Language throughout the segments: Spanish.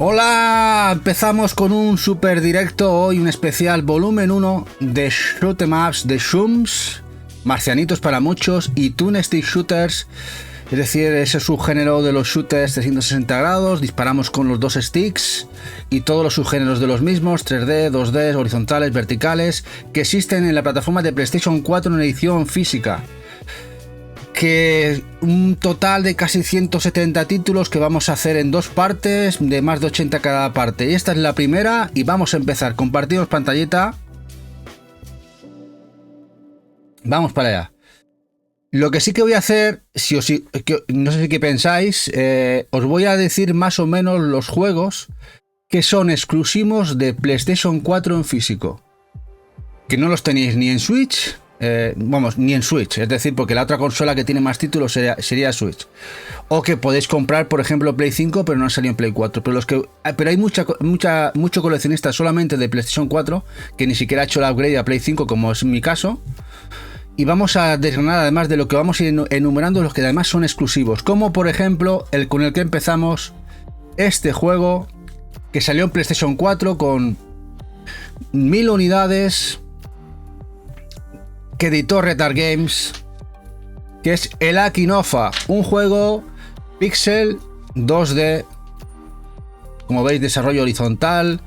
Hola, empezamos con un super directo hoy, un especial volumen 1 de Shoot 'em Ups de Shooms, marcianitos para muchos, y Twin Stick Shooters, es decir, ese subgénero de los shooters 360 grados, disparamos con los dos sticks y todos los subgéneros de los mismos, 3D, 2D, horizontales, verticales, que existen en la plataforma de PlayStation 4 en edición física. Que un total de casi 170 títulos que vamos a hacer en dos partes, de más de 80 cada parte. Y esta es la primera y vamos a empezar. Compartimos pantallita. Vamos para allá. Lo que sí que voy a hacer, no sé si qué pensáis, os voy a decir más o menos los juegos que son exclusivos de PlayStation 4 en físico. Que no los tenéis ni en Switch. Ni en Switch, es decir, porque la otra consola que tiene más títulos sería Switch. O que podéis comprar, por ejemplo, Play 5, pero no han salido en Play 4. Pero hay mucho coleccionista solamente de PlayStation 4 que ni siquiera ha hecho el upgrade a Play 5, como es mi caso. Y vamos a desgranar, además de lo que vamos a ir enumerando, los que además son exclusivos. Como por ejemplo, el con el que empezamos, este juego que salió en PlayStation 4 con 1000 unidades. Que editó Retard Games, que es el Akinofa, un juego pixel 2D, como veis, desarrollo horizontal,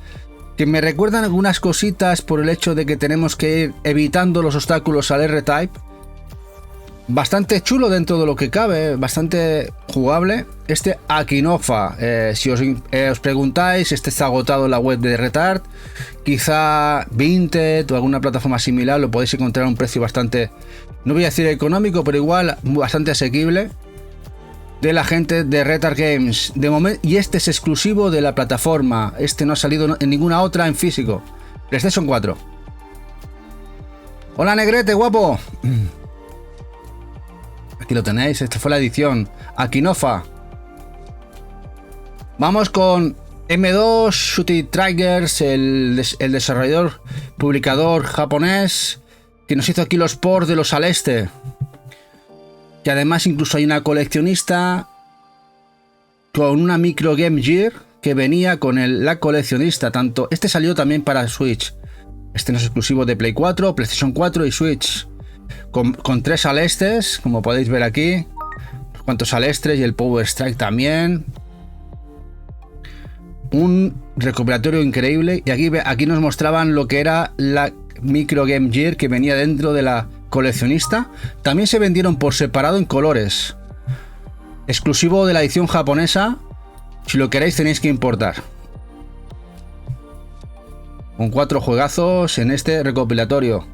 que me recuerdan algunas cositas por el hecho de que tenemos que ir evitando los obstáculos al R-Type. Bastante chulo dentro de lo que cabe, bastante jugable. Este Akinofa, si os preguntáis, este está agotado en la web de Retard. Quizá Vinted o alguna plataforma similar lo podéis encontrar a un precio bastante, no voy a decir económico, pero igual bastante asequible, de la gente de Retard Games. De momento, y este es exclusivo de la plataforma. Este no ha salido en ninguna otra en físico. PlayStation 4. Hola, Negrete, guapo. Aquí lo tenéis, esta fue la edición Akinofa. Vamos con M2 Shooting Tigers, el desarrollador, publicador japonés, que nos hizo aquí los ports de los Aleste. Que además incluso hay una coleccionista con una micro Game Gear que venía con la coleccionista. Tanto este salió también para Switch. Este no es exclusivo de Play 4, PlayStation 4 y Switch. Con 3 alestes, como podéis ver aquí. Cuantos alestres y el Power Strike también. Un recopilatorio increíble. Y aquí nos mostraban lo que era la micro Game Gear que venía dentro de la coleccionista. También se vendieron por separado en colores. Exclusivo de la edición japonesa. Si lo queréis tenéis que importar. Con 4 juegazos en este recopilatorio.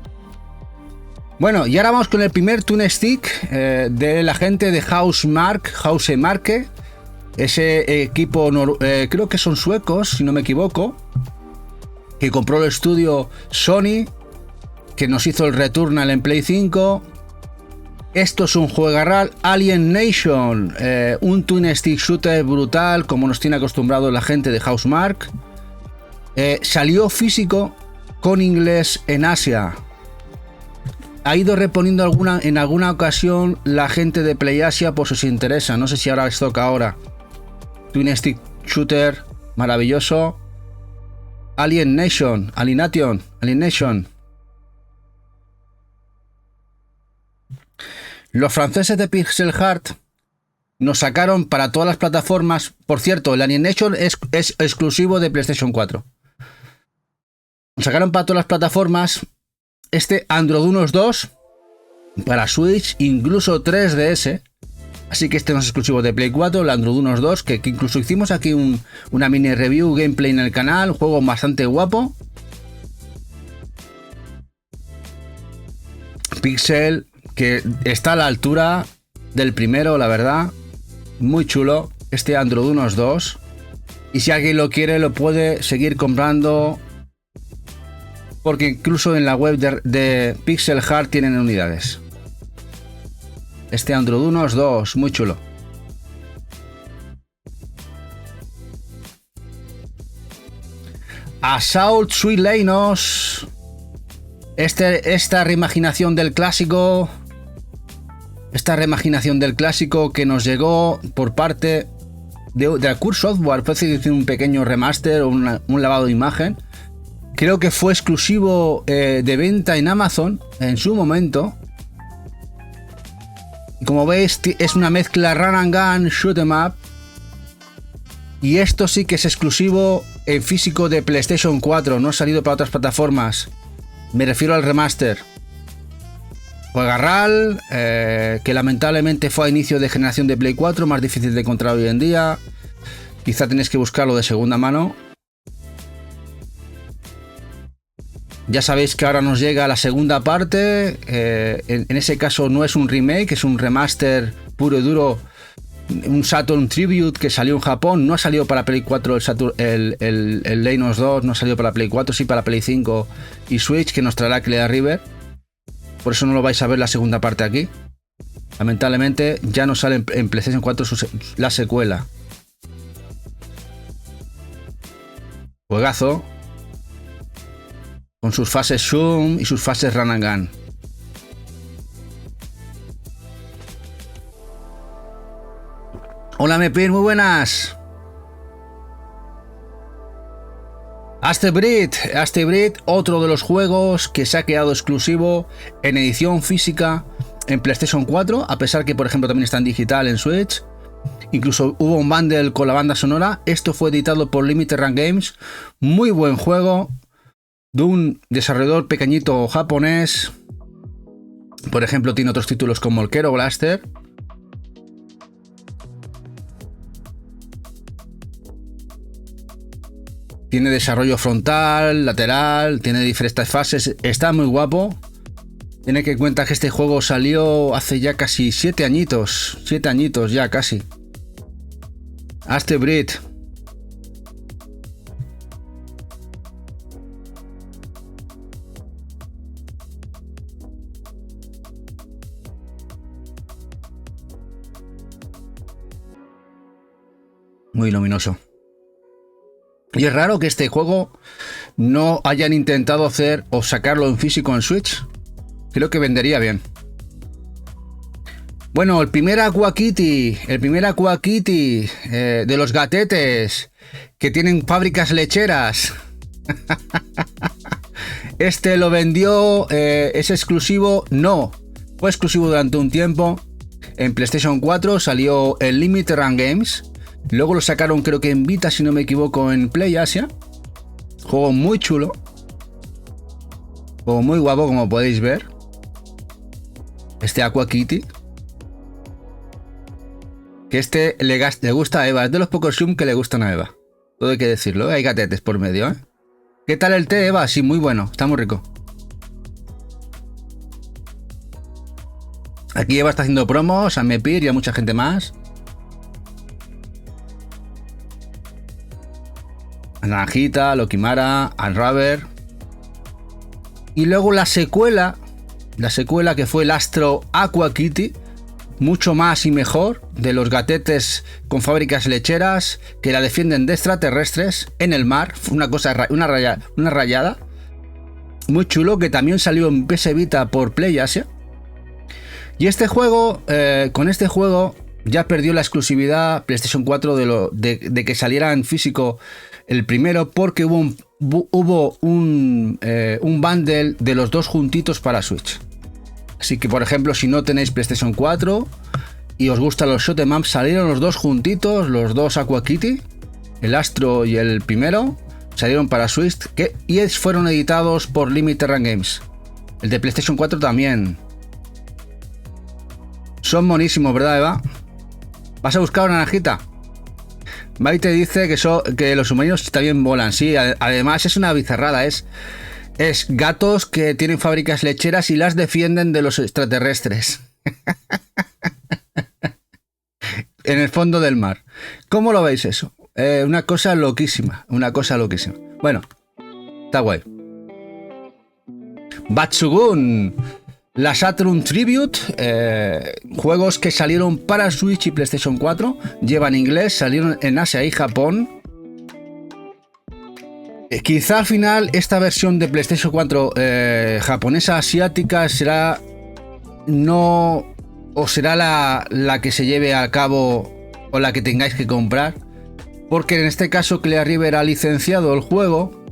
Bueno, y ahora vamos con el primer Twin Stick de la gente de Housemarque. Ese equipo, creo que son suecos, si no me equivoco, que compró el estudio Sony, que nos hizo el Returnal en Play 5. Esto es un juegarral, Alien Nation, un Twin Stick shooter brutal, como nos tiene acostumbrado la gente de Housemarque. Salió físico con inglés en Asia. Ha ido reponiendo en alguna ocasión la gente de PlayAsia por si os interesa. No sé si ahora les toca ahora. Twin Stick Shooter, maravilloso. Alien Nation. Los franceses de Pixel Heart nos sacaron para todas las plataformas. Por cierto, el Alien Nation es exclusivo de PlayStation 4. Nos sacaron para todas las plataformas este Androdunos 2 para Switch, incluso 3DS. Así que este no es exclusivo de Play 4, el Androdunos 2, que incluso hicimos aquí una mini review gameplay en el canal. Un juego bastante guapo. Pixel, que está a la altura del primero, la verdad. Muy chulo este Androdunos 2. Y si alguien lo quiere, lo puede seguir comprando, porque incluso en la web de Pixel Heart tienen unidades. Este Androdunos 2, muy chulo. Assault Suit Leinos, Esta reimaginación del clásico. Esta reimaginación del clásico que nos llegó por parte de Acur Software. Fue decir, un pequeño remaster o un lavado de imagen. Creo que fue exclusivo de venta en Amazon en su momento. Como veis, es una mezcla run and gun, shoot 'em up. Y esto sí que es exclusivo en físico de PlayStation 4. No ha salido para otras plataformas. Me refiero al remaster. Juega RAL, que lamentablemente fue a inicio de generación de Play 4, más difícil de encontrar hoy en día. Quizá tenéis que buscarlo de segunda mano. Ya sabéis que ahora nos llega la segunda parte. En ese caso no es un remake, es un remaster puro y duro. Un Saturn Tribute que salió en Japón. No ha salido para Play 4 el Leinos 2, no ha salido para Play 4, sí para Play 5 y Switch, que nos traerá Clear River. Por eso no lo vais a ver la segunda parte aquí. Lamentablemente ya no sale en PlayStation 4 la secuela. Juegazo. Con sus fases Zoom y sus fases Run and Gun. Hola Mepir, muy buenas. Astebrid, otro de los juegos que se ha quedado exclusivo en edición física en PlayStation 4, a pesar que por ejemplo también está en digital en Switch. Incluso hubo un bundle con la banda sonora. Esto fue editado por Limited Run Games. Muy buen juego de un desarrollador pequeñito japonés. Por ejemplo tiene otros títulos como el Kero Blaster. Tiene desarrollo frontal, lateral, tiene diferentes fases, está muy guapo. Tiene que cuenta que este juego salió hace ya casi 7 añitos, 7 añitos ya casi. Astebrid. Muy luminoso. Y es raro que este juego no hayan intentado hacer o sacarlo en físico en Switch. Creo que vendería bien. Bueno, el primer Aqua Kitty de los gatetes que tienen fábricas lecheras. Este lo vendió, es exclusivo, no. Fue exclusivo durante un tiempo. En PlayStation 4 salió en Limited Run Games. Luego lo sacaron creo que en Vita, si no me equivoco, en Play Asia. Juego muy chulo. Juego muy guapo, como podéis ver. Este Aqua Kitty. Que este le gusta a Eva. Es de los pocos Zoom que le gustan a Eva. Todo hay que decirlo, ¿eh? Hay gatetes por medio, ¿eh? ¿Qué tal el té, Eva? Sí, muy bueno. Está muy rico. Aquí Eva está haciendo promos a Mepir y a mucha gente más. Naranjita, Lokimara, Unraver. Y luego la secuela que fue el Astro Aqua Kitty, mucho más y mejor, de los gatetes con fábricas lecheras que la defienden de extraterrestres en el mar. Una cosa, una rayada. Muy chulo, que también salió en PS Vita por Play Asia. Y este juego, con este juego ya perdió la exclusividad PlayStation 4 de que saliera en físico el primero, porque hubo un bundle de los dos juntitos para Switch. Así que, por ejemplo, si no tenéis PlayStation 4 y os gustan los shoot 'em up, salieron los dos juntitos, los dos Aqua Kitty, el Astro y el primero, salieron para Switch y fueron editados por Limited Run Games. El de PlayStation 4 también. Son monísimos, ¿verdad, Eva? ¿Vas a buscar una naranjita? Maite dice que los submarinos también volan. Sí, además es una bizarrada. Es gatos que tienen fábricas lecheras y las defienden de los extraterrestres. En el fondo del mar. ¿Cómo lo veis eso? Una cosa loquísima. Una cosa loquísima. Bueno, está guay. Batsugun. La Saturn Tribute, juegos que salieron para Switch y PlayStation 4, llevan inglés, salieron en Asia y Japón. Quizá al final esta versión de PlayStation 4 japonesa asiática será no o será la que se lleve a cabo o la que tengáis que comprar, porque en este caso Clear River ha licenciado el juego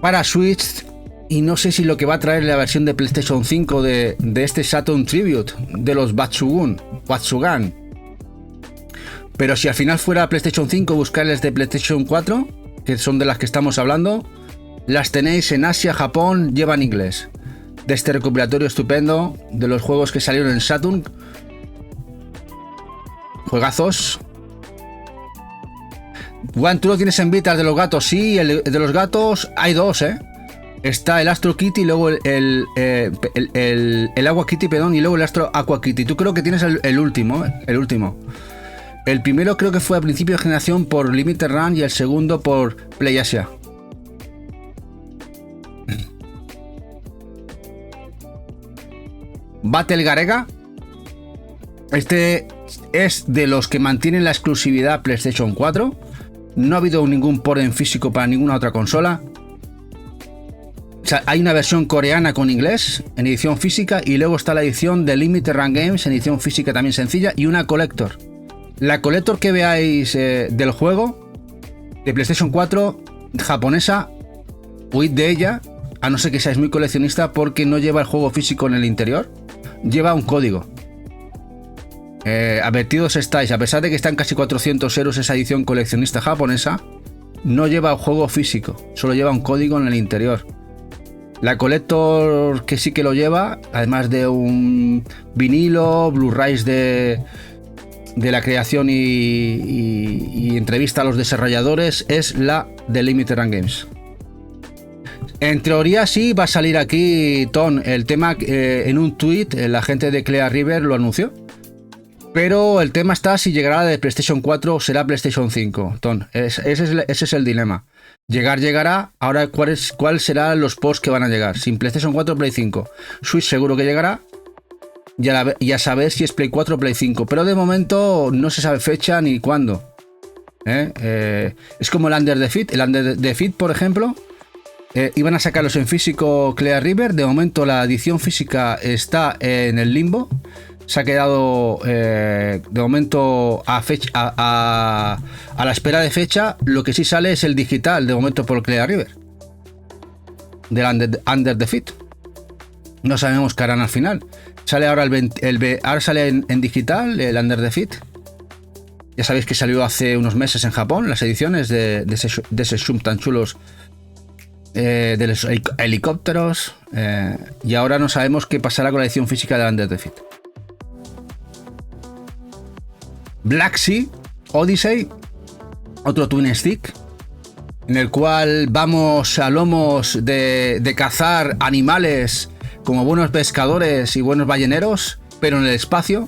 para Switch y no sé si lo que va a traer la versión de PlayStation 5 de este Saturn Tribute de los Batsugan. Pero si al final fuera PlayStation 5, buscarles de PlayStation 4, que son de las que estamos hablando, las tenéis en Asia, Japón, llevan inglés. De este recopilatorio estupendo de los juegos que salieron en Saturn. Juegazos. Juan, ¿tú lo tienes en Vita, el de los gatos? Sí, el de los gatos hay dos, ¿eh? Está el Astro Kitty y luego el Aqua Kitty, perdón, y luego el Astro Aqua Kitty. Tú creo que tienes el último, ¿eh? El último. El primero creo que fue a principio de generación por Limited Run y el segundo por PlayAsia. Battle Garega. Este es de los que mantienen la exclusividad PlayStation 4. No ha habido ningún port en físico para ninguna otra consola. O sea, hay una versión coreana con inglés en edición física y luego está la edición de Limited Run Games en edición física también sencilla y una Collector. La Collector que veáis del juego de PlayStation 4 japonesa, huid de ella, a no ser que seáis muy coleccionista, porque no lleva el juego físico en el interior, lleva un código. Advertidos estáis, a pesar de que están casi 400 euros esa edición coleccionista japonesa, no lleva el juego físico, solo lleva un código en el interior. La Collector que sí que lo lleva, además de un vinilo, Blu-rays de la creación y entrevista a los desarrolladores, es la de Limited Run Games. En teoría sí va a salir aquí, Tom, el tema en un tweet, la gente de Clear River lo anunció. Pero el tema está si llegará de PlayStation 4 o será PlayStation 5, Tom. Ese es el dilema. Llegará. Ahora, ¿cuál serán los posts que van a llegar? Sin PlayStation 4 o Play 5. Switch seguro que llegará. Ya saber si es Play 4 o Play 5. Pero de momento no se sabe fecha ni cuándo. Es como el Under the Fit. El Under the Fit, por ejemplo, iban a sacarlos en físico Clear River. De momento la edición física está en el limbo. Se ha quedado de momento a la espera de fecha. Lo que sí sale es el digital de momento por Clear River del Under the Fit. No sabemos qué harán al final. Sale ahora ahora sale en digital el Under the Fit. Ya sabéis que salió hace unos meses en Japón las ediciones de ese Shum tan chulos, de los helicópteros, y ahora no sabemos qué pasará con la edición física del Under the Fit. Black Sea Odyssey, otro twin stick, en el cual vamos a lomos de cazar animales como buenos pescadores y buenos balleneros, pero en el espacio.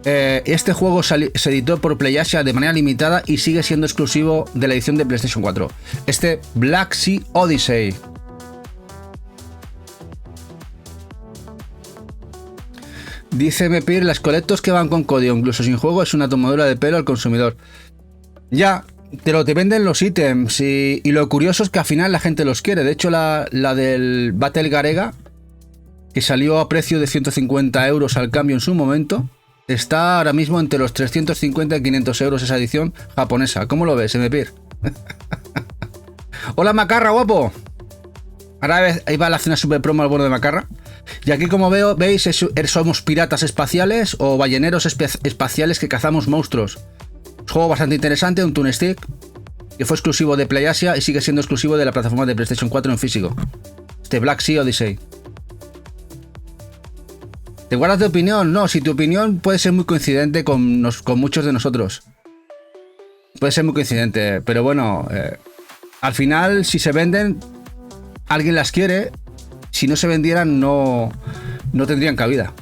Este juego se editó por PlayAsia de manera limitada y sigue siendo exclusivo de la edición de PlayStation 4. Este Black Sea Odyssey. Dice Mepir, las Collectors que van con código, incluso sin juego, es una tomadura de pelo al consumidor. Ya, te venden los ítems y lo curioso es que al final la gente los quiere. De hecho, la del Battle Garega, que salió a precio de 150 euros al cambio en su momento, está ahora mismo entre los 350 y 500 euros esa edición japonesa. ¿Cómo lo ves, Mepir? Hola, Macarra, guapo. Ahora ahí va la cena super promo al borde de Macarra. Y aquí, como veis, somos piratas espaciales o balleneros espaciales que cazamos monstruos. Juego bastante interesante, un Toon Stick, que fue exclusivo de PlayAsia y sigue siendo exclusivo de la plataforma de PlayStation 4 en físico. Este Black Sea Odyssey. ¿Te guardas de opinión? No, si tu opinión puede ser muy coincidente con muchos de nosotros. Puede ser muy coincidente, pero bueno, al final, si se venden, alguien las quiere. Si no se vendieran, no tendrían cabida.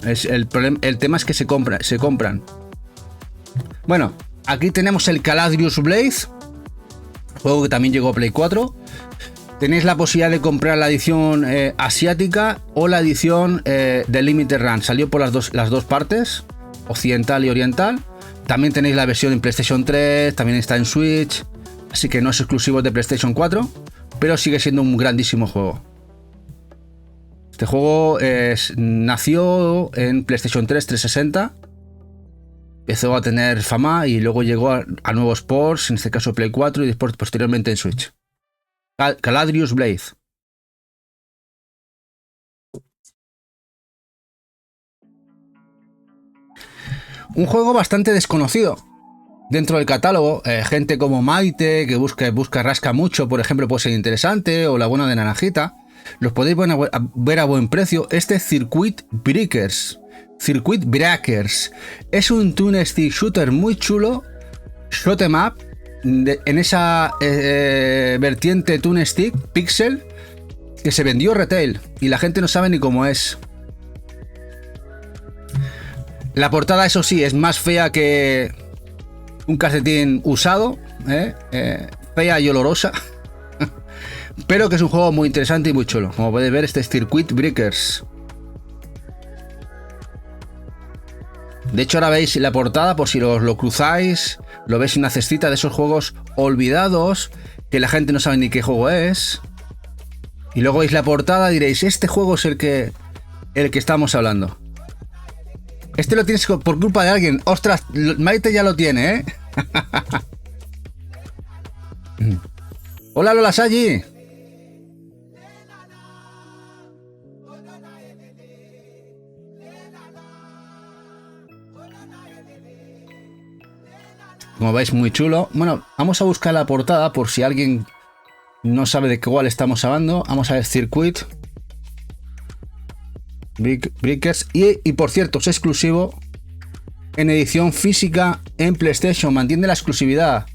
El tema es que se compran. Bueno, aquí tenemos el Caladrius Blade, juego que también llegó a Play 4. Tenéis la posibilidad de comprar la edición asiática o la edición de Limited Run. Salió por las dos partes, occidental y oriental. También tenéis la versión en PlayStation 3, también está en Switch. así que no es exclusivo de PlayStation 4, pero sigue siendo un grandísimo juego. Este juego nació en PlayStation 3 360, empezó a tener fama y luego llegó a nuevos ports, en este caso Play 4 y después posteriormente en Switch. Caladrius Blade. Un juego bastante desconocido dentro del catálogo. Gente como Maite, que busca rasca mucho, por ejemplo, puede ser interesante, o la buena de Naranjita. Los podéis ver a buen precio. Este Circuit Breakers. Circuit Breakers. Es un twin stick shooter muy chulo. Shoot 'em up. En esa vertiente twin stick, pixel, que se vendió retail. Y la gente no sabe ni cómo es. La portada, eso sí, es más fea que un calcetín usado, fea y olorosa, pero que es un juego muy interesante y muy chulo. Como podéis ver, este es Circuit Breakers. De hecho, ahora veis la portada, por si lo cruzáis, lo veis en una cestita de esos juegos olvidados, que la gente no sabe ni qué juego es. Y luego veis la portada y diréis, este juego es el que estamos hablando. Este lo tienes por culpa de alguien. Ostras, Maite ya lo tiene, ¿eh? Hola, Lola Sayi. Como veis, muy chulo. Bueno, vamos a buscar la portada por si alguien no sabe de qué cuál estamos hablando. Vamos a ver Circuit Breakers. Y por cierto, es exclusivo en edición física en PlayStation. Mantiene la exclusividad.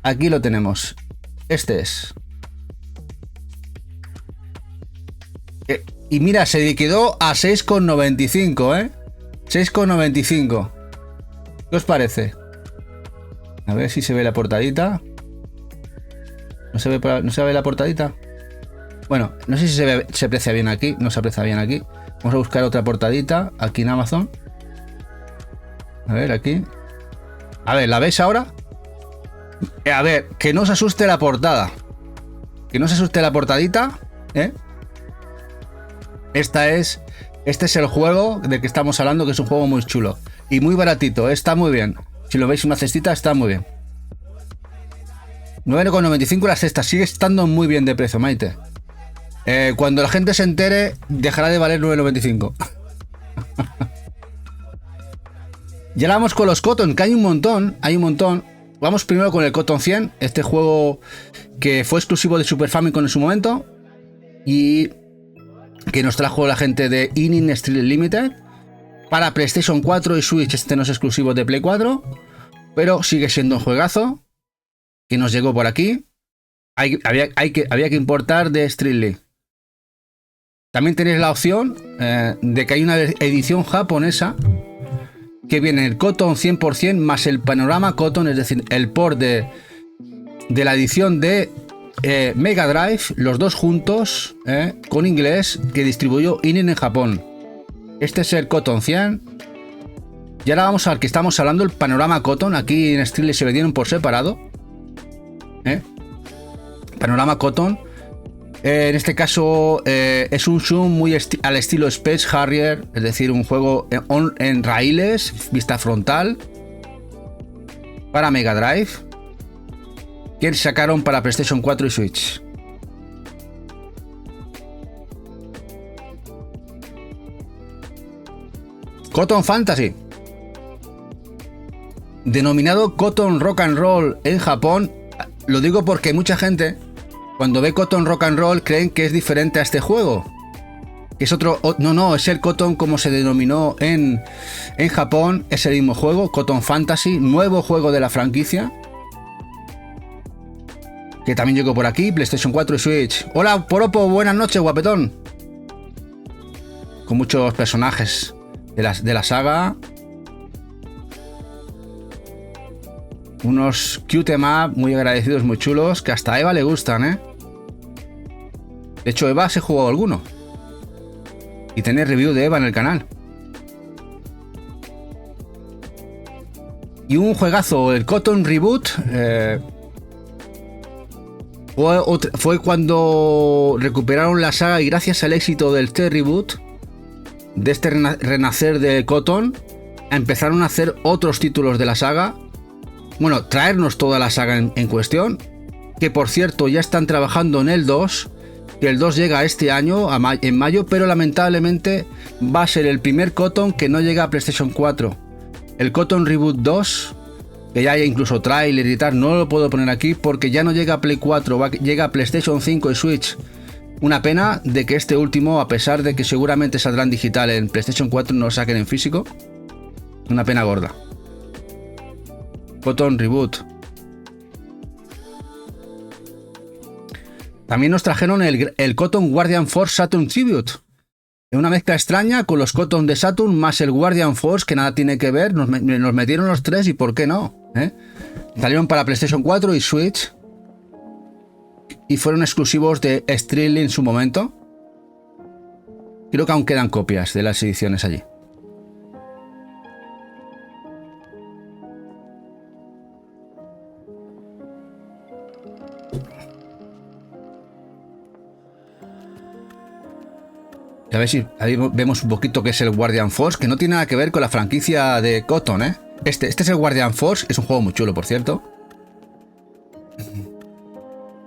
Aquí lo tenemos. Este es. Y mira, se liquidó a 6,95, ¿eh? 6,95. ¿Qué os parece? A ver si se ve la portadita. ¿No se ve la portadita? Bueno, no sé si se aprecia bien aquí. No se aprecia bien aquí. Vamos a buscar otra portadita aquí en Amazon. A ver, aquí. A ver, ¿la veis ahora? A ver, que no os asuste la portada. Que no se asuste la portadita, ¿eh? Este es el juego del que estamos hablando, que es un juego muy chulo. Y muy baratito, está muy bien. Si lo veis en una cestita, está muy bien. 9,95 la cesta. Sigue estando muy bien de precio, Maite. Cuando la gente se entere, dejará de valer 9,95. Y ahora vamos con los Cotton, que hay un montón. Vamos primero con el Cotton 100. Este juego que fue exclusivo de Super Famicom en su momento. Y que nos trajo la gente de Inin Street Limited. Para PlayStation 4 y Switch. Este no es exclusivo de Play 4. Pero sigue siendo un juegazo. Que nos llegó por aquí. Había que importar de Street League. También tenéis la opción de que hay una edición japonesa que viene el Cotton 100% más el panorama Cotton, es decir, el port de la edición de Mega Drive, los dos juntos, con inglés, que distribuyó Inin en Japón. Este es el Cotton 100. Y ahora vamos al que estamos hablando, el panorama Cotton. Aquí en Street League se vendieron por separado. Panorama Cotton. En este caso es un zoom muy al estilo Space Harrier, es decir, un juego en raíles, vista frontal, para Mega Drive, que sacaron para PlayStation 4 y Switch. Cotton Fantasy, denominado Cotton Rock and Roll en Japón. Lo digo porque mucha gente, cuando ve Cotton Rock and Roll, creen que es diferente a este juego. Que es otro. No, es el Cotton como se denominó en Japón. Es el mismo juego, Cotton Fantasy, nuevo juego de la franquicia. Que también llegó por aquí, PlayStation 4 y Switch. Hola, Poropo, buenas noches, guapetón. Con muchos personajes de la saga. Unos cute up muy agradecidos, muy chulos, que hasta a Eva le gustan, ¿eh? De hecho, Eva se jugó alguno. Y tenéis review de Eva en el canal. Y un juegazo, el Cotton Reboot, Fue cuando recuperaron la saga y gracias al éxito del T-Reboot, de este renacer de Cotton, empezaron a hacer otros títulos de la saga. Bueno, traernos toda la saga en cuestión, que por cierto ya están trabajando en el 2, que el 2 llega este año, en mayo, pero lamentablemente va a ser el primer Cotton que no llega a PlayStation 4. El Cotton Reboot 2, que ya hay incluso trailer y tal, no lo puedo poner aquí porque ya no llega a Play 4, llega a PlayStation 5 y Switch. Una pena de que este último, a pesar de que seguramente saldrá en digital en PlayStation 4, no lo saquen en físico. Una pena gorda. Cotton Reboot. También nos trajeron el Cotton Guardian Force Saturn Tribute. Una mezcla extraña con los Cotton de Saturn más el Guardian Force, que nada tiene que ver. Nos metieron los tres y por qué no. Salieron para PlayStation 4 y Switch. Y fueron exclusivos de Streamly en su momento. Creo que aún quedan copias de las ediciones allí. A ver si ahí vemos un poquito qué es el Guardian Force, que no tiene nada que ver con la franquicia de Cotton, ¿eh? Este es el Guardian Force, es un juego muy chulo, por cierto.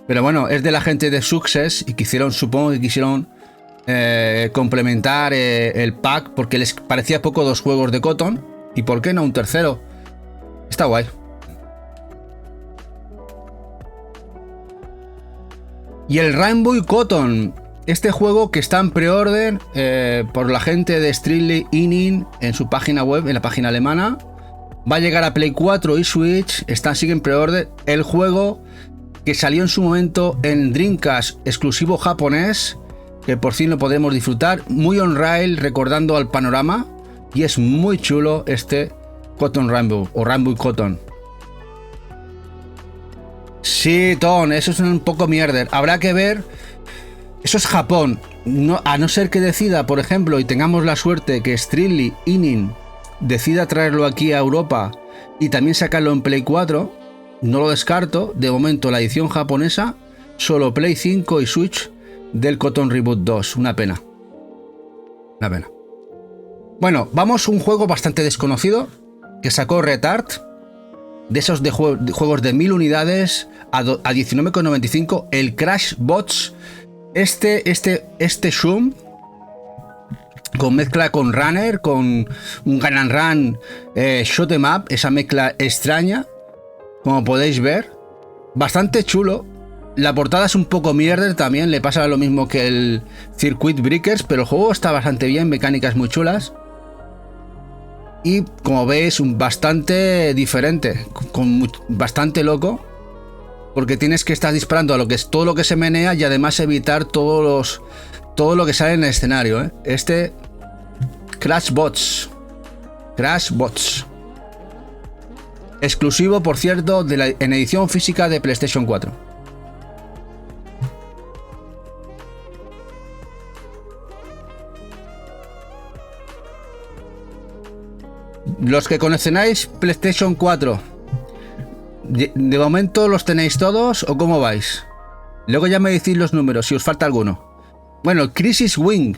Pero bueno, es de la gente de Success y supongo que quisieron complementar el pack porque les parecía poco 2 juegos de Cotton. ¿Y por qué no un tercero? Está guay. Y el Rainbow Cotton. Este juego que está en preorden por la gente de Streamly Inning en su página web, en la página alemana. Va a llegar a Play 4 y Switch. Sigue en preorden. El juego que salió en su momento en Dreamcast, exclusivo japonés, que por fin lo podemos disfrutar. Muy on rail, recordando al panorama. Y es muy chulo este Cotton Rainbow o Rainbow Cotton. Sí, Ton, eso es un poco mierder. Habrá que ver. Eso es Japón, a no ser que decida, por ejemplo, y tengamos la suerte que Streamly Inning decida traerlo aquí a Europa y también sacarlo en Play 4, no lo descarto. De momento la edición japonesa, solo Play 5 y Switch del Cotton Reboot 2, una pena. Una pena. Bueno, vamos a un juego bastante desconocido que sacó Retard, de esos de juegos de 1000 unidades a 19,95, el Crash Bots. Este Shum con mezcla con Runner, con un Gun and Run Shoot 'em Up, esa mezcla extraña, como podéis ver, bastante chulo. La portada es un poco mierder también, le pasa lo mismo que el Circuit Breakers, pero el juego está bastante bien, mecánicas muy chulas. Y como veis, bastante diferente, bastante loco. Porque tienes que estar disparando a todo lo que se menea y además evitar todo lo que sale en el escenario, ¿eh? Este Crash Bots. Exclusivo, por cierto, en edición física de PlayStation 4. Los que coleccionáis PlayStation 4, ¿de momento los tenéis todos o cómo vais? Luego ya me decís los números si os falta alguno. Bueno, Crisis Wing.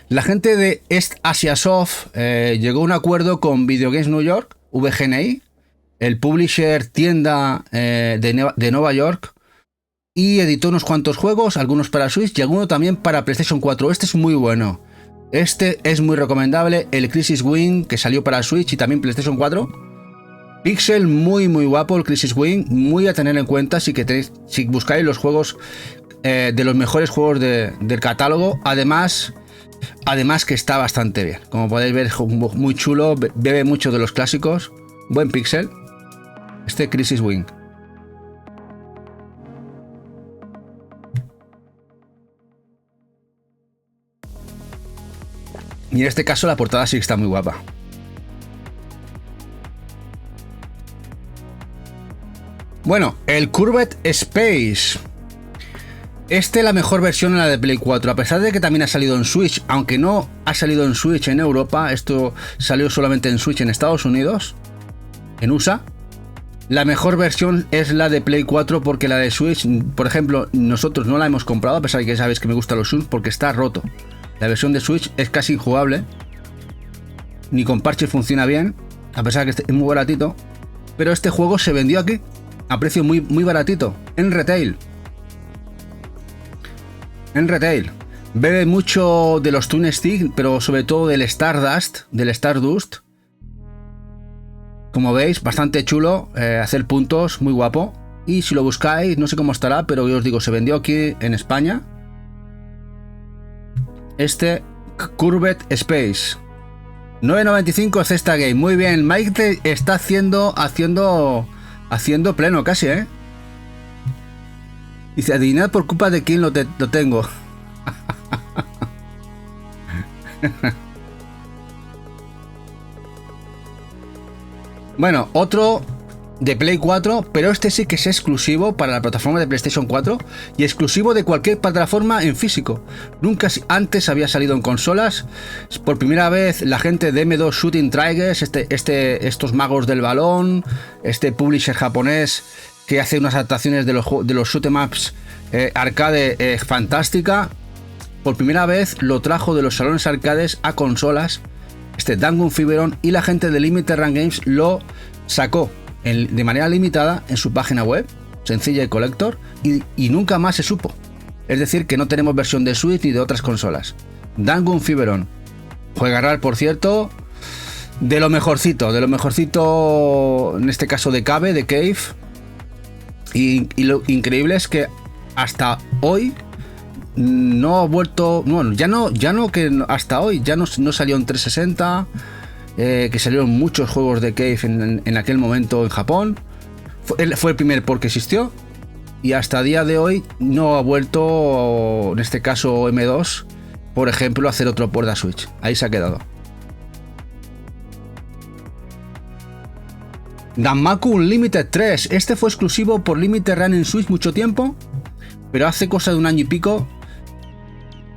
La gente de East Asia Soft llegó a un acuerdo con Video Games New York, VGNI, el publisher tienda de Nueva York, y editó unos cuantos juegos, algunos para Switch y algunos también para PlayStation 4. Este es muy bueno. Este es muy recomendable, el Crisis Wing, que salió para Switch y también PlayStation 4. Pixel muy guapo, el Crisis Wing, muy a tener en cuenta si buscáis los juegos de los mejores juegos del catálogo. Además que está bastante bien, como podéis ver, muy chulo, bebe mucho de los clásicos, buen pixel, este Crisis Wing. Y en este caso la portada sí está muy guapa. Bueno, el Curved Space. La mejor versión en la de Play 4, a pesar de que también ha salido en Switch, aunque no ha salido en Switch en Europa, esto salió solamente en Switch en Estados Unidos, en USA. La mejor versión es la de Play 4 porque la de Switch, por ejemplo, nosotros no la hemos comprado, a pesar de que sabéis que me gustan los Shunks, porque está roto. La versión de Switch es casi injugable. Ni con parches funciona bien, a pesar de que es muy baratito. Pero este juego se vendió aquí a precio muy, muy baratito, en retail. En retail. Bebe mucho de los Toon Stick, pero sobre todo del Stardust. Como veis, bastante chulo, hacer puntos, muy guapo. Y si lo buscáis, no sé cómo estará, pero yo os digo, se vendió aquí en España. Este Curved Space. 9.95 Cesta Game. Muy bien, Mike te está haciendo pleno casi, ¿eh? Dice, adivinad por culpa de quién lo tengo. Bueno, otro de Play 4, pero este sí que es exclusivo para la plataforma de PlayStation 4 y exclusivo de cualquier plataforma en físico. Nunca antes había salido en consolas. Por primera vez la gente de M2 Shooting Tigers, estos magos del balón, este publisher japonés que hace unas adaptaciones de los shoot 'em ups arcade fantástica. Por primera vez lo trajo de los salones arcades a consolas, Danganronpa, y la gente de Limited Run Games lo sacó de manera limitada en su página web, sencilla y collector, y nunca más se supo. Es decir, que no tenemos versión de Switch ni de otras consolas. Danganronpa, juega RAR, por cierto, de lo mejorcito, en este caso de Cave. Y lo increíble es que hasta hoy no ha vuelto, bueno, ya no que hasta hoy ya no salió en 360, que salieron muchos juegos de Cave en aquel momento en Japón. Fue el primer port que existió y hasta día de hoy no ha vuelto, en este caso M2, por ejemplo, a hacer otro port de Switch. Ahí se ha quedado. Danmaku Unlimited 3. Este fue exclusivo por Limited Run en Switch mucho tiempo, pero hace cosa de un año y pico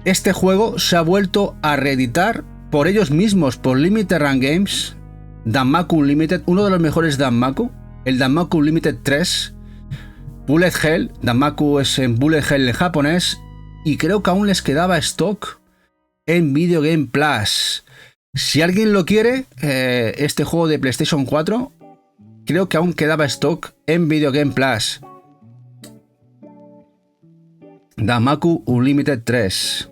este juego se ha vuelto a reeditar por ellos mismos, por Limited Run Games. Danmaku Unlimited, uno de los mejores Danmaku, el Danmaku Unlimited 3, Bullet Hell. Danmaku es en Bullet Hell en japonés, y creo que aún les quedaba stock en Video Game Plus. Si alguien lo quiere, este juego de PlayStation 4, creo que aún quedaba stock en Video Game Plus. Danmaku Unlimited 3.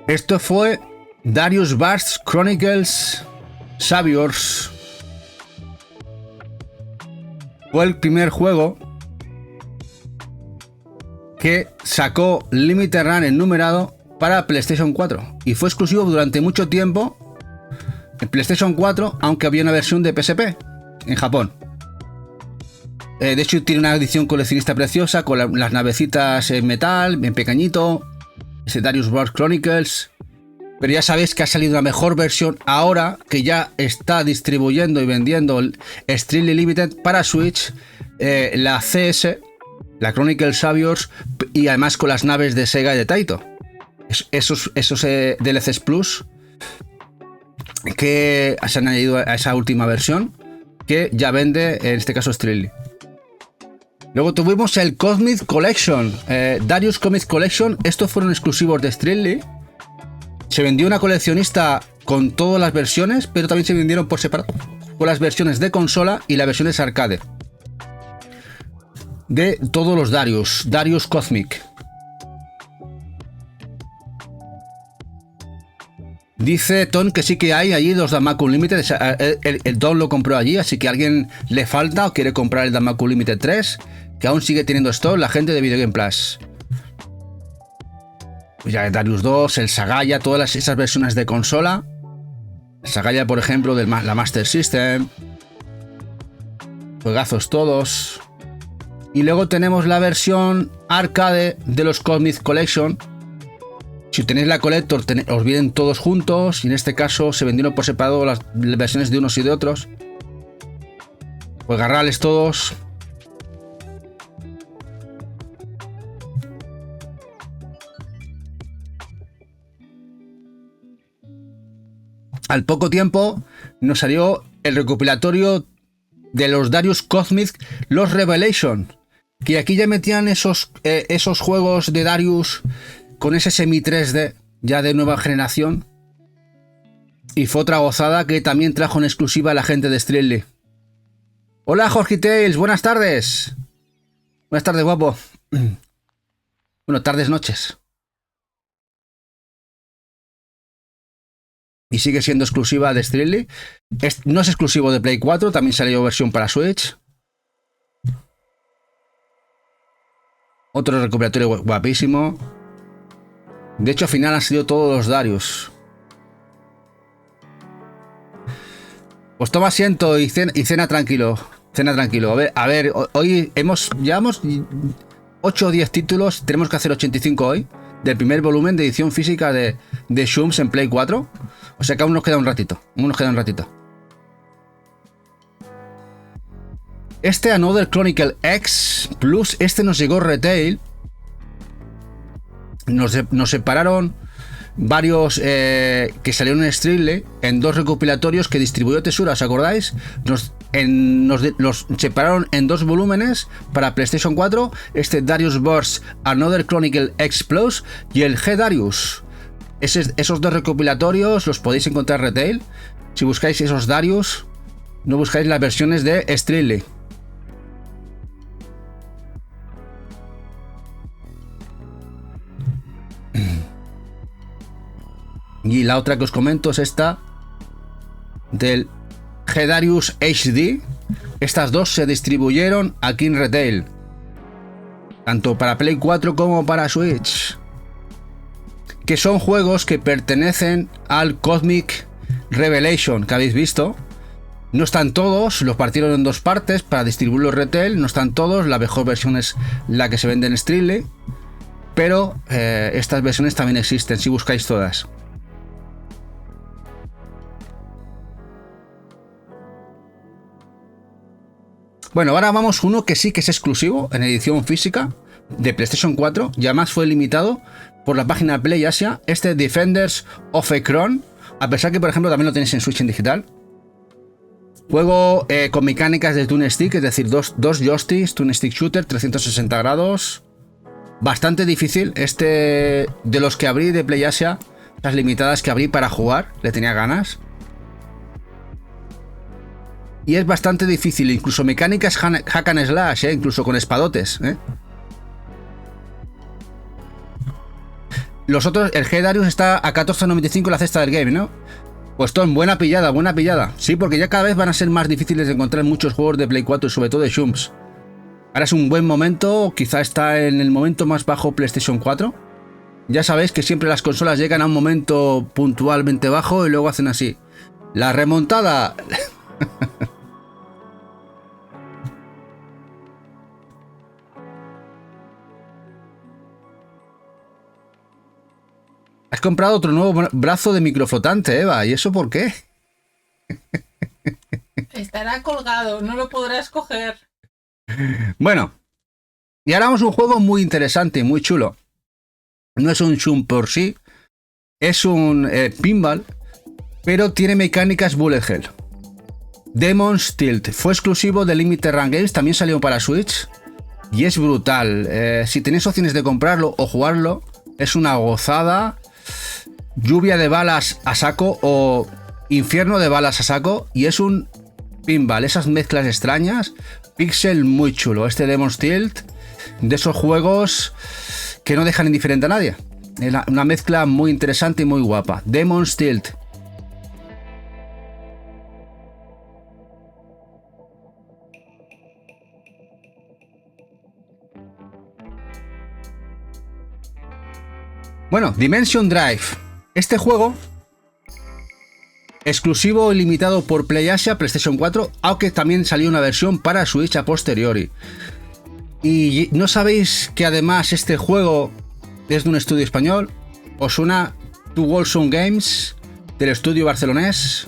Esto fue Darius Burst Chronicles Saviors. Fue el primer juego que sacó Limited Run en numerado para PlayStation 4 y fue exclusivo durante mucho tiempo en PlayStation 4, aunque había una versión de PSP en Japón. De hecho tiene una edición coleccionista preciosa con las navecitas en metal, en pequeñito, ese Darius Burst Chronicles. Pero ya sabéis que ha salido una mejor versión ahora, que ya está distribuyendo y vendiendo Strictly Limited para Switch, la CS, la Chronicles Saviors, y además con las naves de Sega y de Taito. Esos DLCs Plus que se han añadido a esa última versión, que ya vende en este caso Strictly. Luego tuvimos el Cosmic Collection, Darius Comic Collection. Estos fueron exclusivos de Strictly. Se vendió una coleccionista con todas las versiones, pero también se vendieron por separado con las versiones de consola y las versiones arcade de todos los Darius Cosmic. Dice Ton que sí que hay allí los Danmaku Unlimited. El Don lo compró allí, así que a alguien le falta o quiere comprar el Danmaku Unlimited 3, que aún sigue teniendo stock la gente de Video Game Plus. Pues ya el Darius 2, el Sagaya, todas esas versiones de consola. El Sagaya, por ejemplo, de la Master System. Juegazos todos. Y luego tenemos la versión arcade de los Cosmic Collection. Si tenéis la Collector, os vienen todos juntos. Y en este caso se vendieron por separado las versiones de unos y de otros. Pues agarrarles todos. al poco tiempo nos salió el recopilatorio de los Darius Cosmic, los Revelation, que aquí ya metían esos juegos de Darius con ese semi 3D ya de nueva generación, y fue otra gozada que también trajo en exclusiva a la gente de Streetly. Hola Jorge Tales, buenas tardes. Buenas tardes, guapo. Bueno, tardes, noches. Y sigue siendo exclusiva de Streetly. No es exclusivo de Play 4, también salió versión para Switch. Otro recopilatorio guapísimo. De hecho, al final han salido todos los Darius. Pues toma asiento y cena tranquilo. Cena tranquilo. A ver, hoy llevamos 8 o 10 títulos. Tenemos que hacer 85 hoy. Del primer volumen de edición física de Shums en Play 4. O sea que aún nos queda un ratito. Este Another Chronicle X Plus, este nos llegó retail. Nos separaron varios que salieron en Streetly en 2 recopilatorios que distribuyó Tesura, ¿os acordáis? Los separaron en 2 volúmenes para PlayStation 4, este Darius Burst Another Chronicle X Plus y el G Darius. Esos 2 recopilatorios los podéis encontrar retail. Si buscáis esos Darius, no buscáis las versiones de Streetly. Y la otra que os comento es esta del G Darius HD. Estas 2 se distribuyeron aquí en retail, tanto para Play 4 como para Switch, que son juegos que pertenecen al Cosmic Revelation que habéis visto. No están todos, los partieron en 2 partes para distribuirlos retail. No están todos, la mejor versión es la que se vende en Streetly, pero estas versiones también existen si buscáis todas. Bueno, ahora vamos uno que sí que es exclusivo en edición física de PlayStation 4 y además fue limitado por la página Play Asia, este Defenders of Ekron, a pesar que por ejemplo también lo tenéis en Switch en digital. Juego con mecánicas de Twin Stick, es decir, dos joysticks, Twin Stick Shooter, 360 grados. Bastante difícil, de los que abrí de Play Asia, las limitadas que abrí para jugar, le tenía ganas. Y es bastante difícil, incluso mecánicas hack and slash, incluso con espadotes. Los otros, el G Darius está a 14.95 la cesta del game, ¿no? Pues Tom, buena pillada. Sí, porque ya cada vez van a ser más difíciles de encontrar muchos juegos de Play 4 y sobre todo de Shums. Ahora es un buen momento, quizá está en el momento más bajo PlayStation 4. Ya sabéis que siempre las consolas llegan a un momento puntualmente bajo y luego hacen así. La remontada... Has comprado otro nuevo brazo de microflotante, Eva. ¿Y eso por qué? Estará colgado, no lo podrás coger. Bueno, y ahora vamos a un juego muy interesante y muy chulo. No es un Shum por sí, es un pinball, pero tiene mecánicas bullet hell. Demon's Tilt fue exclusivo de Limited Run Games, también salió para Switch y es brutal. Si tenéis opciones de comprarlo o jugarlo, es una gozada. Lluvia de balas a saco o infierno de balas a saco, y es un pinball, esas mezclas extrañas, pixel muy chulo. Este Demon's Tilt, de esos juegos que no dejan indiferente a nadie. Es una mezcla muy interesante y muy guapa. Demon's Tilt. Bueno, Dimension Drive. Este juego, exclusivo y limitado por Play Asia, PlayStation 4, aunque también salió una versión para Switch a posteriori. Y no sabéis que además este juego es de un estudio español. ¿Os suena To Wolfson Games, del estudio barcelonés?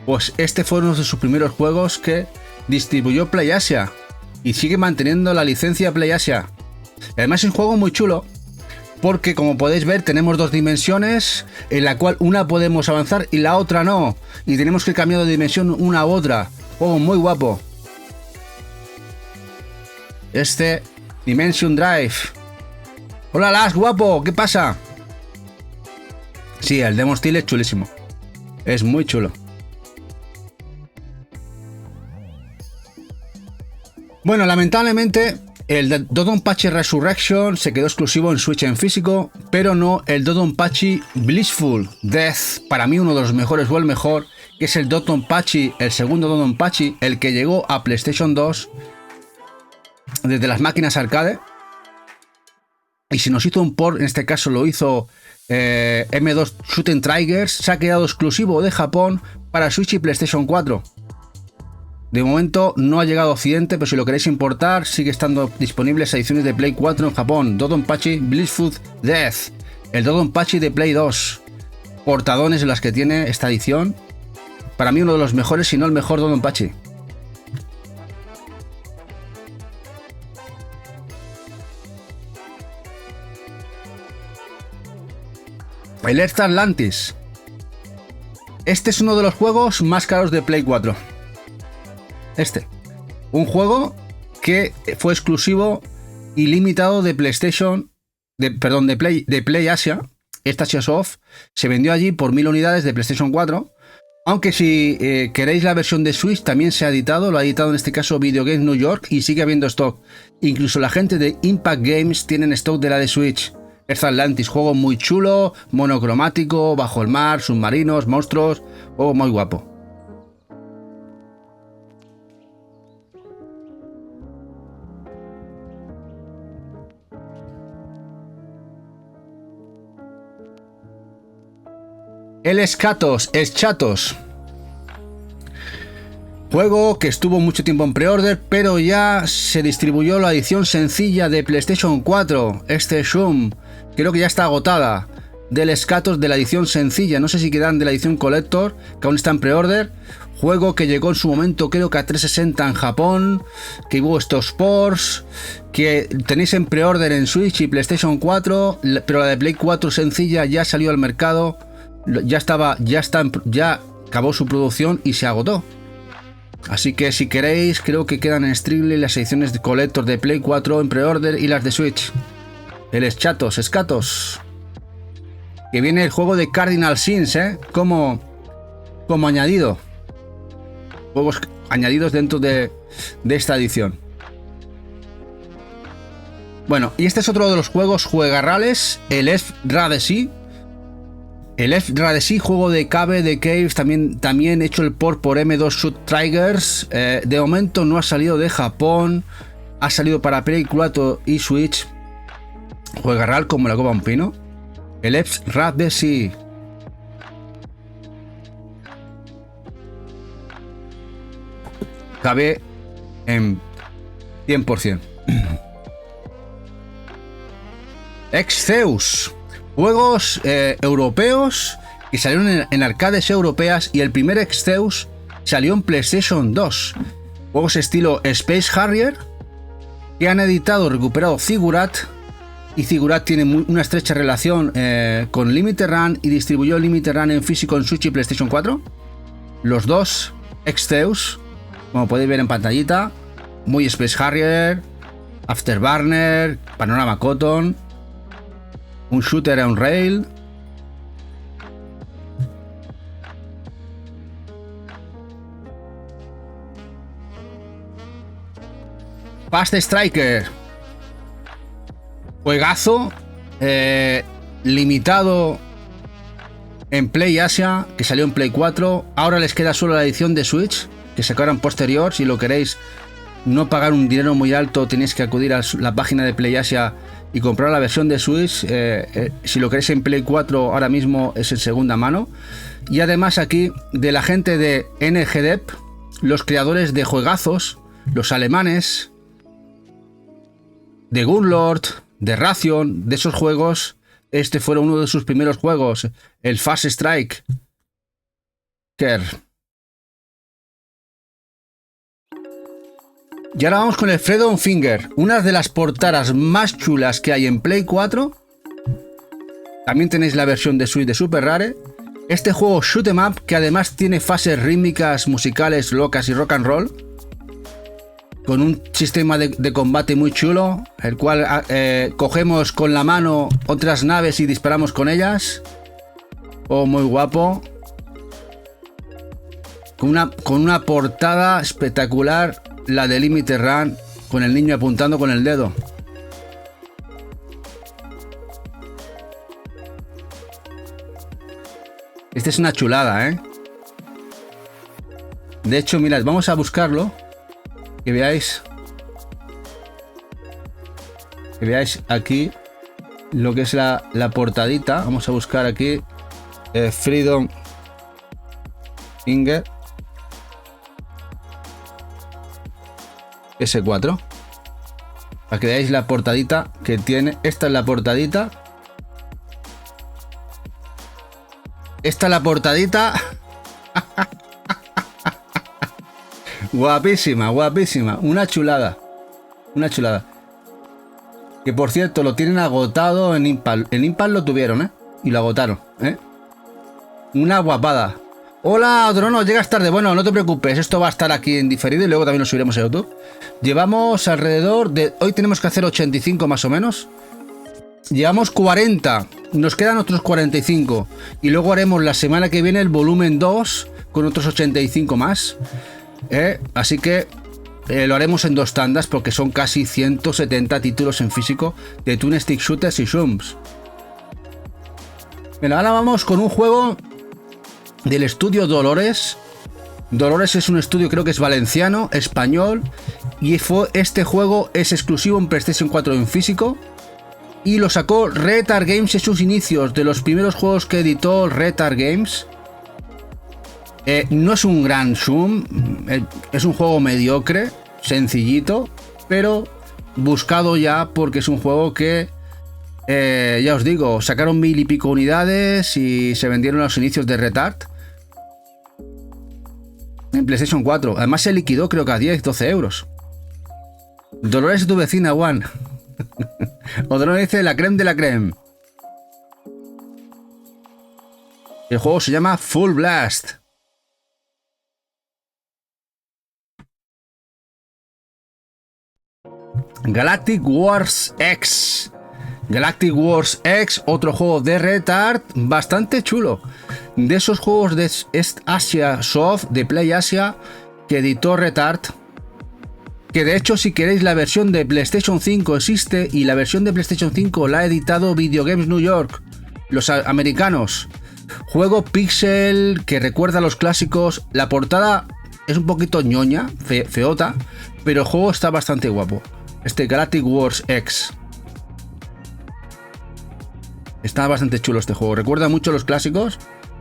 Pues este fue uno de sus primeros juegos que distribuyó Play Asia y sigue manteniendo la licencia Play Asia. Además es un juego muy chulo, porque como podéis ver tenemos dos dimensiones en la cual una podemos avanzar y la otra no, y tenemos que cambiar de dimensión una u otra. Juego muy guapo. Dimension Drive. Hola Las, guapo, ¿qué pasa? Sí, el demo style es chulísimo. Es muy chulo. Bueno, lamentablemente el Dodonpachi Resurrection se quedó exclusivo en Switch en físico, pero no el Dodonpachi Blissful Death, para mí uno de los mejores o el mejor, que es el Dodonpachi, el segundo Dodonpachi, el que llegó a PlayStation 2 desde las máquinas arcade. Y si nos hizo un port, en este caso lo hizo M2 Shooting Tigers, se ha quedado exclusivo de Japón para Switch y PlayStation 4. De momento no ha llegado a Occidente, pero si lo queréis importar, sigue estando disponibles ediciones de Play 4 en Japón. Dodonpachi Blissful Death, el Dodonpachi de Play 2. Portadones en las que tiene esta edición. Para mí uno de los mejores, si no el mejor Dodonpachi. El Earth Atlantis. Este es uno de los juegos más caros de Play 4. Un juego que fue exclusivo y limitado de PlayStation, de Play Asia. Esta Asia Soft se vendió allí por 1000 unidades de PlayStation 4. Aunque si queréis la versión de Switch también se ha editado, lo ha editado en este caso Video Games New York y sigue habiendo stock. Incluso la gente de Impact Games tienen stock de la de Switch. Earth Atlantis, juego muy chulo, monocromático, bajo el mar, submarinos, monstruos, juego muy guapo. El Chatos. Juego que estuvo mucho tiempo en pre-order, pero ya se distribuyó la edición sencilla de PlayStation 4. Shum, creo que ya está agotada. Del Scatos de la edición sencilla. No sé si quedan de la edición Collector, que aún está en pre-order. Juego que llegó en su momento, creo que a 360 en Japón. Que hubo estos ports. Que tenéis en pre-order en Switch y PlayStation 4. Pero la de Play 4 sencilla ya salió al mercado. Ya acabó su producción y se agotó. Así que si queréis, creo que quedan en Strictly las ediciones de Collector de Play 4 en pre-order y las de Switch. El Scatos. Que viene el juego de Cardinal Sins, como añadido. Juegos añadidos dentro de esta edición. Bueno, y este es otro de los juegos juegarrales, el F-Radesy. El F-Radesy, juego de Cave de Cave, también hecho el port por M2 Shoot Tigers. De momento no ha salido de Japón. Ha salido para Play 4 y Switch. Juegarral como la copa un pino. El F-Radesy. Cabe en 100%. Exceus. Juegos europeos que salieron en arcades europeas, y el primer Exceus salió en PlayStation 2. Juegos estilo Space Harrier que han recuperado Ziggurat, y Ziggurat tiene una estrecha relación con Limited Run y distribuyó Limited Run en físico en Switch y PlayStation 4. Los dos Exceus, como podéis ver en pantallita, muy Space Harrier, Afterburner, Panorama Cotton. Un shooter on rail. Fast Striker. Juegazo. Limitado en Play Asia, que salió en Play 4. Ahora les queda solo la edición de Switch, que sacaron posterior. Si lo queréis no pagar un dinero muy alto, tenéis que acudir a la página de Play Asia y comprar la versión de Switch. Si lo queréis en Play 4 ahora mismo es en segunda mano. Y además aquí de la gente de NGDev, los creadores de juegazos, los alemanes, de Gunlord, de Ration, de esos juegos, este fue uno de sus primeros juegos, el Fast Strike. Y ahora vamos con el Freedom Finger, una de las portadas más chulas que hay en Play 4. También tenéis la versión de Switch de Super Rare. Este juego Shoot 'em Up, que además tiene fases rítmicas, musicales, locas y rock and roll, con un sistema de combate muy chulo, el cual cogemos con la mano otras naves y disparamos con ellas. Oh, muy guapo. Con una portada espectacular, la de Limited Run, con el niño apuntando con el dedo. Este es una chulada, ¿eh? De hecho, mirad, vamos a buscarlo. Que veáis aquí lo que es la portadita. Vamos a buscar aquí Freedom Finger S4, para que veáis la portadita que tiene. Esta es la portadita. Esta es la portadita. Guapísima, guapísima. Una chulada. Una chulada. Que por cierto, lo tienen agotado en Impal. En Impal lo tuvieron, ¿eh? Y lo agotaron, ¿eh? Una guapada. Hola, Drono, llegas tarde. Bueno, no te preocupes, esto va a estar aquí en diferido y luego también lo subiremos a YouTube. Llevamos alrededor de... Hoy tenemos que hacer 85 más o menos. Llevamos 40. Nos quedan otros 45. Y luego haremos la semana que viene el volumen 2 con otros 85 más. Así que lo haremos en 2 tandas porque son casi 170 títulos en físico de Twin Stick Shooters y Zooms. Bueno, ahora vamos con un juego del estudio Dolores. Dolores es un estudio, creo que es valenciano, español, y este juego es exclusivo en PlayStation 4 en físico y lo sacó Retard Games en sus inicios, de los primeros juegos que editó Retard Games. No es un gran zoom, es un juego mediocre, sencillito, pero buscado ya porque es un juego que, ya os digo, sacaron 1000 y pico unidades y se vendieron a los inicios de Retard en PlayStation 4. Además se liquidó creo que a 10-12 euros. Dolores es tu vecina, Juan. Odrón dice la creme de la creme. El juego se llama Full Blast. Galactic Wars X. Galactic Wars X, otro juego de Retard, bastante chulo. De esos juegos de East Asia Soft, de Play Asia, que editó Retard. Que de hecho, si queréis, la versión de PlayStation 5 existe y la versión de PlayStation 5 la ha editado Video Games New York, los americanos. Juego pixel que recuerda a los clásicos. La portada es un poquito ñoña, feota, pero el juego está bastante guapo. Este Galactic Wars X. Está bastante chulo este juego. Recuerda mucho a los clásicos.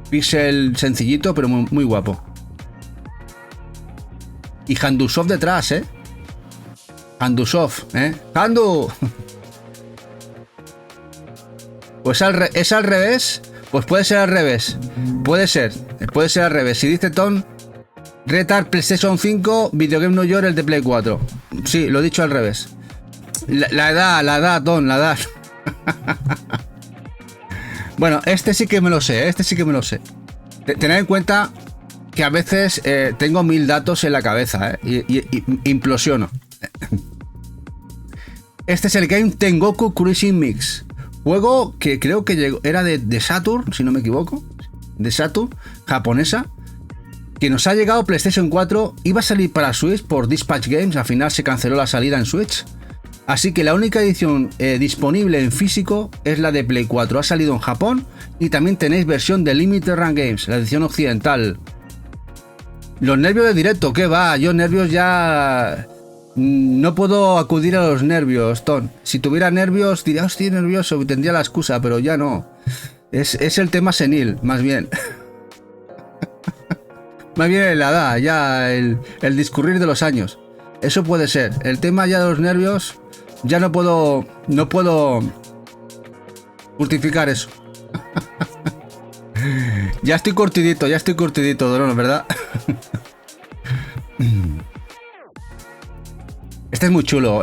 Pixel sencillito, pero muy, muy guapo. Y Handusoft detrás, ¿eh? Handusoft, ¿eh? ¡Handu! Pues es al revés. Pues puede ser al revés. Puede ser al revés. Si dice Tom, Retard PlayStation 5, Video Game New York, el de Play 4. Sí, lo he dicho al revés. La edad, Tom, la edad. Bueno, este sí que me lo sé, Tened en cuenta que a veces tengo 1000 datos en la cabeza, y implosiono. Este es el Game Tengoku Cruising Mix. Juego que creo que era de Saturn, si no me equivoco. De Saturn, japonesa. Que nos ha llegado PlayStation 4. Iba a salir para Switch por Dispatch Games. Al final se canceló la salida en Switch. Así que la única edición disponible en físico es la de Play 4. Ha salido en Japón y también tenéis versión de Limited Run Games, la edición occidental. Los nervios de directo, ¿qué va? Yo nervios ya... No puedo acudir a los nervios, Tom. Si tuviera nervios diría, estoy nervioso, tendría la excusa, pero ya no. Es el tema senil, más bien. Más bien la edad, ya el discurrir de los años. Eso puede ser. El tema ya de los nervios... Ya no puedo justificar eso. Ya estoy curtidito, Drono, ¿verdad? Este es muy chulo,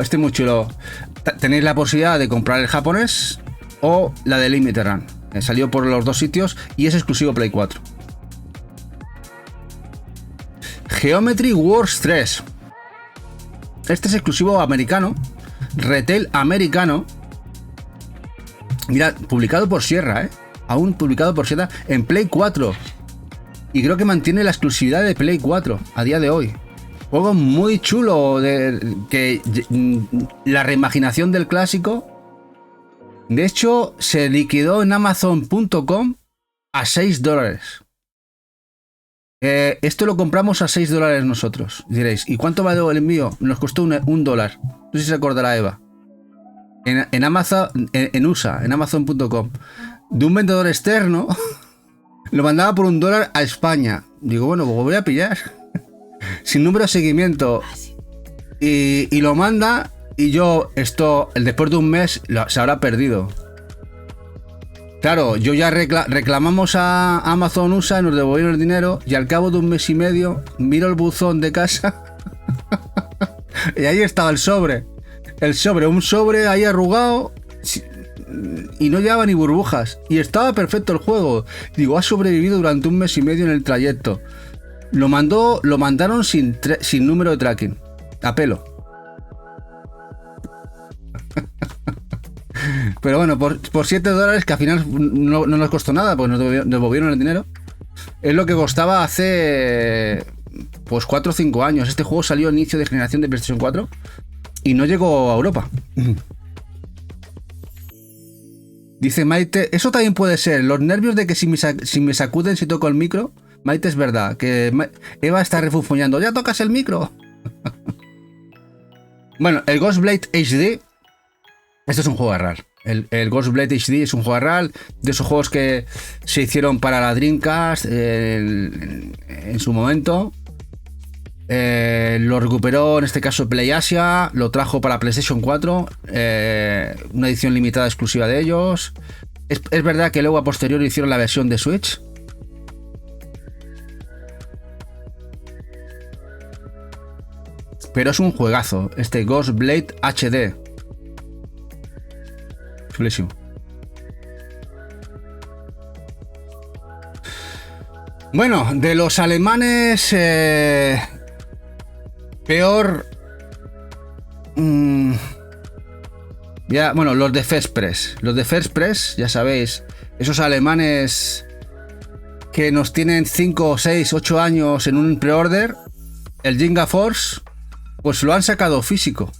Tenéis la posibilidad de comprar el japonés o la de Limited Run. Salió por los dos sitios y es exclusivo Play 4. Geometry Wars 3. Este es exclusivo americano. Retail americano. Mira, publicado por Sierra, aún publicado por Sierra en Play 4. Y creo que mantiene la exclusividad de Play 4 a día de hoy. Juego muy chulo. La reimaginación del clásico. De hecho, se liquidó en Amazon.com a $6. Esto lo compramos a $6 nosotros. Diréis, ¿y cuánto vale el envío? Nos costó $1. No sé si se acordará Eva. En Amazon, en USA, en Amazon.com. De un vendedor externo. Lo mandaba por $1 a España. Digo, bueno, pues voy a pillar. Sin número de seguimiento. Y lo manda. Y yo, después de un mes, se habrá perdido. Claro, yo ya reclamamos a Amazon USA, nos devolvieron el dinero. Y al cabo de un mes y medio, miro el buzón de casa. Y ahí estaba el sobre. Un sobre ahí arrugado. Y no llevaba ni burbujas. Y estaba perfecto el juego. Digo, ha sobrevivido durante un mes y medio en el trayecto. Lo mandaron sin número de tracking. A pelo. Pero bueno, por $7, que al final no nos costó nada, pues nos devolvieron el dinero. Es lo que costaba hace pues 4 o 5 años. Este juego salió a inicio de generación de PlayStation 4 y no llegó a Europa. Dice Maite, eso también puede ser. Los nervios de que si me sacuden si toco el micro. Maite, es verdad, que Eva está refunfuñando. ¡Ya tocas el micro! Bueno, el Ghostblade HD. Esto es un juego RAL. El Ghostblade HD es un juego RAL. De esos juegos que se hicieron para la Dreamcast en su momento. Lo recuperó en este caso PlayAsia. Lo trajo para PlayStation 4. Una edición limitada exclusiva de ellos. Es verdad que luego a posteriori hicieron la versión de Switch. Pero es un juegazo. Este Ghostblade HD. Chulísimo. Bueno, de los alemanes peor ya, bueno, los de First Press. Los de First Press, ya sabéis, esos alemanes que nos tienen 5, 6, 8 años en un pre-order. El Ginga Force, pues lo han sacado físico.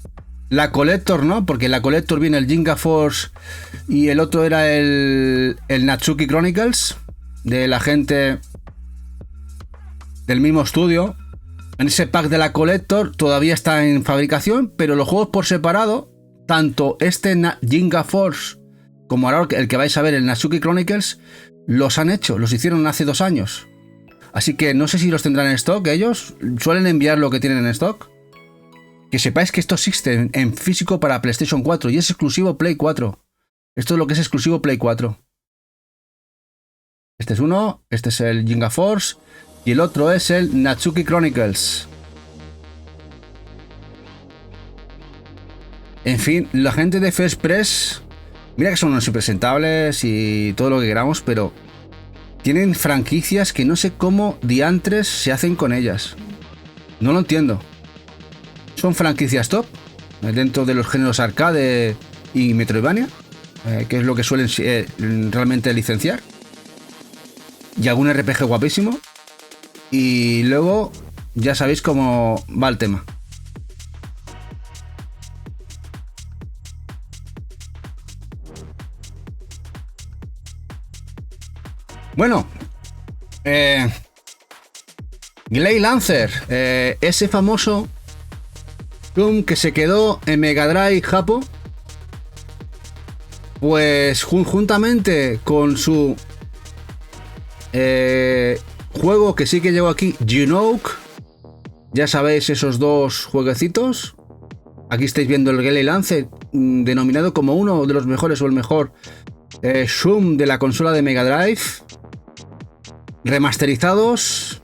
La Collector no, porque la Collector viene el Ginga Force y el otro era el Natsuki Chronicles, de la gente del mismo estudio. En ese pack de la Collector todavía está en fabricación, pero los juegos por separado, tanto este Ginga Force como ahora el que vais a ver, el Natsuki Chronicles, los han hecho, los hicieron hace 2 años. Así que no sé si los tendrán en stock. Ellos suelen enviar lo que tienen en stock. Que sepáis que esto existe en físico para PlayStation 4 y es exclusivo Play 4. Esto es lo que es exclusivo Play 4. Este es uno, este es el Ginga Force y el otro es el Natsuki Chronicles. En fin, la gente de First Press, mira que son unos impresentables y todo lo que queramos, pero tienen franquicias que no sé cómo diantres se hacen con ellas. No lo entiendo. Son franquicias top dentro de los géneros arcade y Metroidvania, que es lo que suelen realmente licenciar, y algún RPG guapísimo, y luego ya sabéis cómo va el tema. Bueno, Glade Lancer, ese famoso que se quedó en Mega Drive Japo, pues juntamente con su juego que sí que llegó aquí, Junoke, ya sabéis, esos dos jueguecitos. Aquí estáis viendo el Glade Lancer, denominado como uno de los mejores o el mejor Shum de la consola de Mega Drive, remasterizados.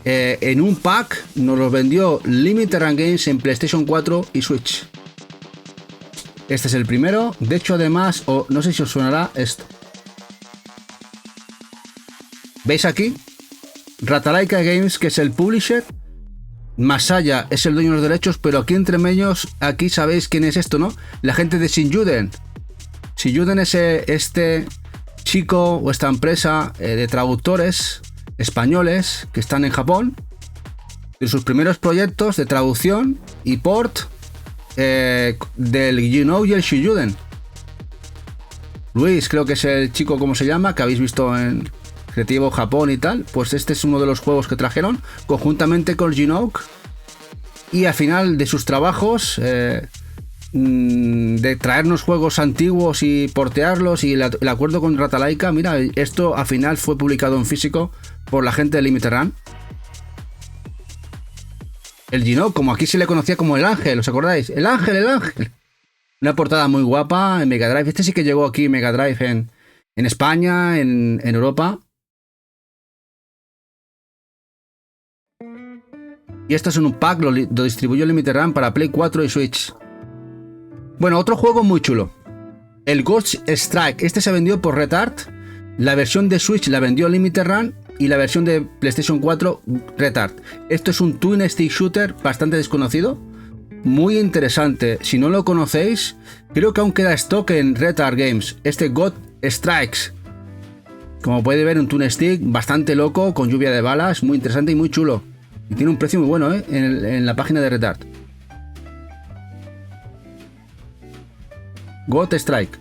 En un pack nos los vendió Limited Run Games en PlayStation 4 y Switch. Este es el primero. De hecho, además, no sé si os sonará esto. ¿Veis aquí? Ratalaika Games, que es el publisher. Masaya es el dueño de los derechos, pero aquí entre medios, aquí sabéis quién es esto, ¿no? La gente de Shinjuden. Shinjuden es este chico o esta empresa de traductores españoles que están en Japón. De sus primeros proyectos de traducción y port del You y el Shinjuden. Luis, creo que es el chico, ¿cómo se llama? Que habéis visto en Creativo Japón y tal. Pues este es uno de los juegos que trajeron conjuntamente con Ginoke. Y al final de sus trabajos de traernos juegos antiguos y portearlos, y el acuerdo con Ratalaika, mira, esto al final fue publicado en físico por la gente de Limited Run. El Ginoke, como aquí se le conocía como el Ángel, ¿os acordáis? El Ángel, el Ángel. Una portada muy guapa en Mega Drive. Este sí que llegó aquí Mega Drive en España, en Europa. Y esto es en un pack, lo distribuyó Limited Run para Play 4 y Switch. Bueno, otro juego muy chulo. El Ghost Strike. Este se vendió por Red Art. La versión de Switch la vendió Limited Run. Y la versión de PlayStation 4, Red Art. Esto es un Twin Stick Shooter bastante desconocido. Muy interesante. Si no lo conocéis, creo que aún queda stock en Red Art Games. Este God Strikes. Como podéis ver, un Twin Stick bastante loco, con lluvia de balas. Muy interesante y muy chulo. Y tiene un precio muy bueno, en la página de Red Art. God Strike.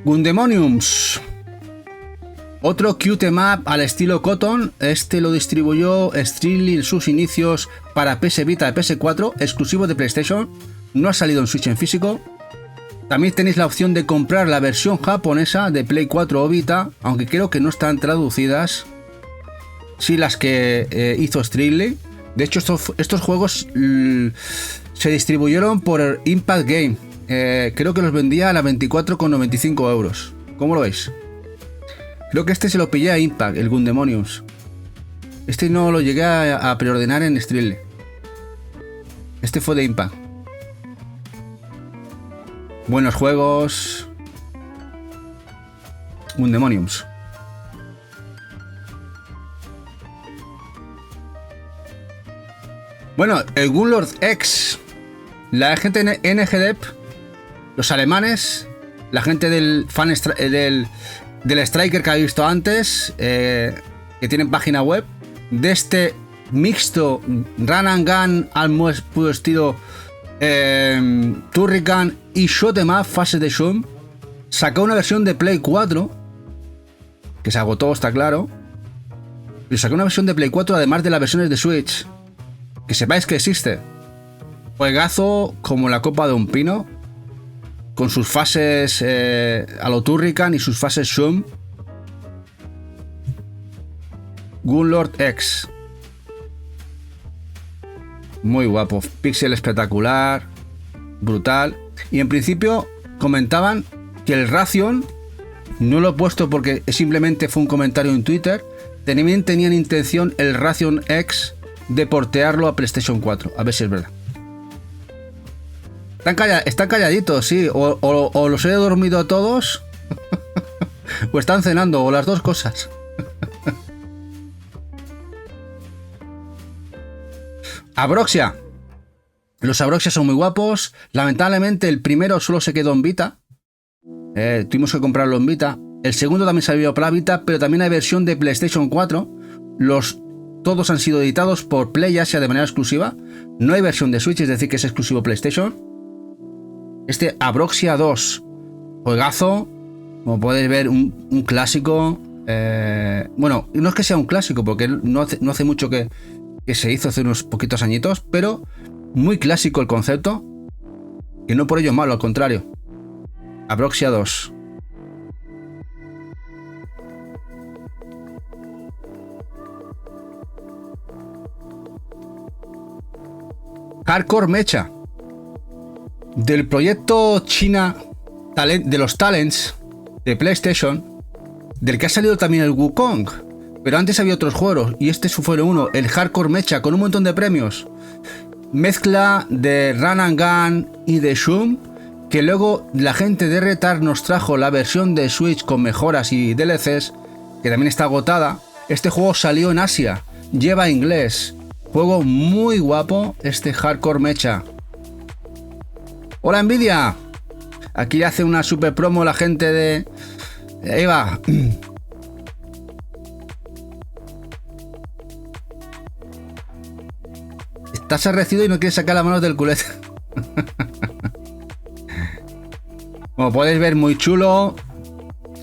Gundemoniums. Otro cute map al estilo Cotton. Este lo distribuyó Strictly en sus inicios para PS Vita y PS4, exclusivo de PlayStation. No ha salido en Switch en físico. También tenéis la opción de comprar la versión japonesa de Play 4 o Vita, aunque creo que no están traducidas. Sí, las que hizo Strictly. De hecho, estos juegos se distribuyeron por Impact Game. Creo que los vendía a la 24,95 euros. ¿Cómo lo veis? Creo que este se lo pillé a Impact, el Gundemoniums. Este no lo llegué a preordenar en Strictly. Este fue de Impact. Buenos juegos. Gundemoniums. Bueno, el Gunlord X. La gente NGDEP, los alemanes, la gente del fan del Striker que habéis visto antes, que tienen página web, de este mixto Run and Gun al más puro estilo Turrican y Shoot'em Up fase de Zoom, sacó una versión de Play 4 que se agotó, está claro, y sacó una versión de Play 4 además de las versiones de Switch, que sepáis que existe. Juegazo como la copa de un pino, con sus fases a lo Turrican y sus fases Zoom. Gunlord X. Muy guapo, pixel espectacular, brutal. Y en principio comentaban que el Ration, no lo he puesto porque simplemente fue un comentario en Twitter, también tenían intención el Ration X de portearlo a PlayStation 4. A ver si es verdad. Están calladitos, sí. O los he dormido a todos o están cenando, o las dos cosas. Abroxia. Los Abroxia son muy guapos. Lamentablemente el primero solo se quedó en Vita. Tuvimos que comprarlo en Vita. El segundo también salió para Vita, pero también hay versión de PlayStation 4. Todos han sido editados por PlayAsia de manera exclusiva. No hay versión de Switch, es decir que es exclusivo PlayStation. Este Abroxia 2, juegazo. Como podéis ver, un clásico. Bueno, no es que sea un clásico, porque no hace mucho que se hizo, hace unos poquitos añitos, pero muy clásico el concepto, y no por ello malo, al contrario. Abroxia 2. Hardcore Mecha, del proyecto China de los Talents de PlayStation, del que ha salido también el Wukong, Pero antes había otros juegos, y este fue uno, el Hardcore Mecha, con un montón de premios. Mezcla de Run and Gun y de Shum, que luego la gente de Retard nos trajo la versión de Switch con mejoras y DLCs, que también está agotada. Este juego salió en Asia, lleva inglés. Juego muy guapo, este Hardcore Mecha. Hola Nvidia. Aquí hace una super promo la gente de Eva. Estás arrecido y no quieres sacar las manos del culete. Como podéis ver, muy chulo.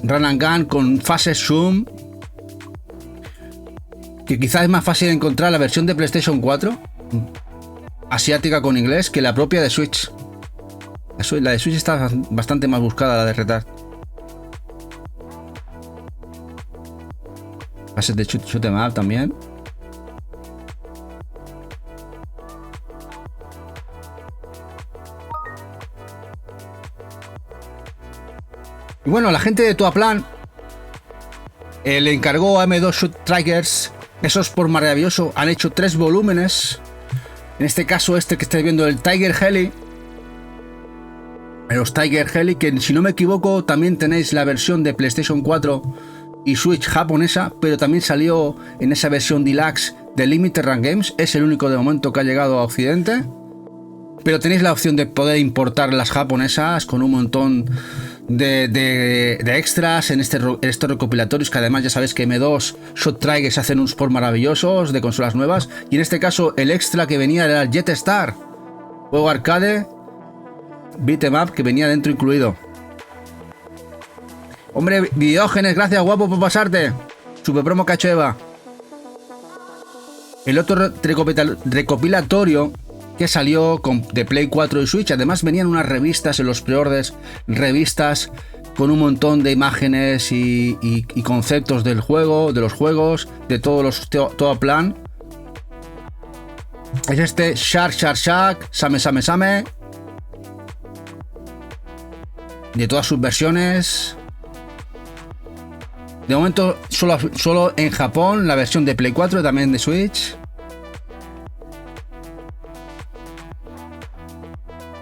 Run and Gun con fases Zoom. Que quizás es más fácil encontrar la versión de PlayStation 4 asiática con inglés que la propia de Switch. La de Switch está bastante más buscada, la de Retard. Fases de shoot 'em up también. Y bueno, la gente de Toaplan le encargó a M2 Shoot Strikers, esos por maravilloso, han hecho 3 volúmenes. En este caso, este que estáis viendo, el Tiger Heli. Los Tiger Heli, que si no me equivoco, también tenéis la versión de PlayStation 4 y Switch japonesa, pero también salió en esa versión deluxe de Limited Run Games. Es el único de momento que ha llegado a Occidente. Pero tenéis la opción de poder importar las japonesas con un montón de extras en estos recopilatorios, que además ya sabéis que M2 Shot Trigger hacen unos por maravillosos de consolas nuevas, y en este caso el extra que venía era el Jet Star, juego arcade beat'em up que venía dentro incluido. Hombre, Videógenes, gracias guapo por pasarte. Super promo cacho Eva. El otro recopilatorio que salió de Play 4 y Switch, además venían unas revistas en los preorders, revistas con un montón de imágenes y conceptos del juego, de los juegos, de todos los Toaplan. Es este Shark, Same, de todas sus versiones. De momento solo en Japón, la versión de Play 4 y también de Switch.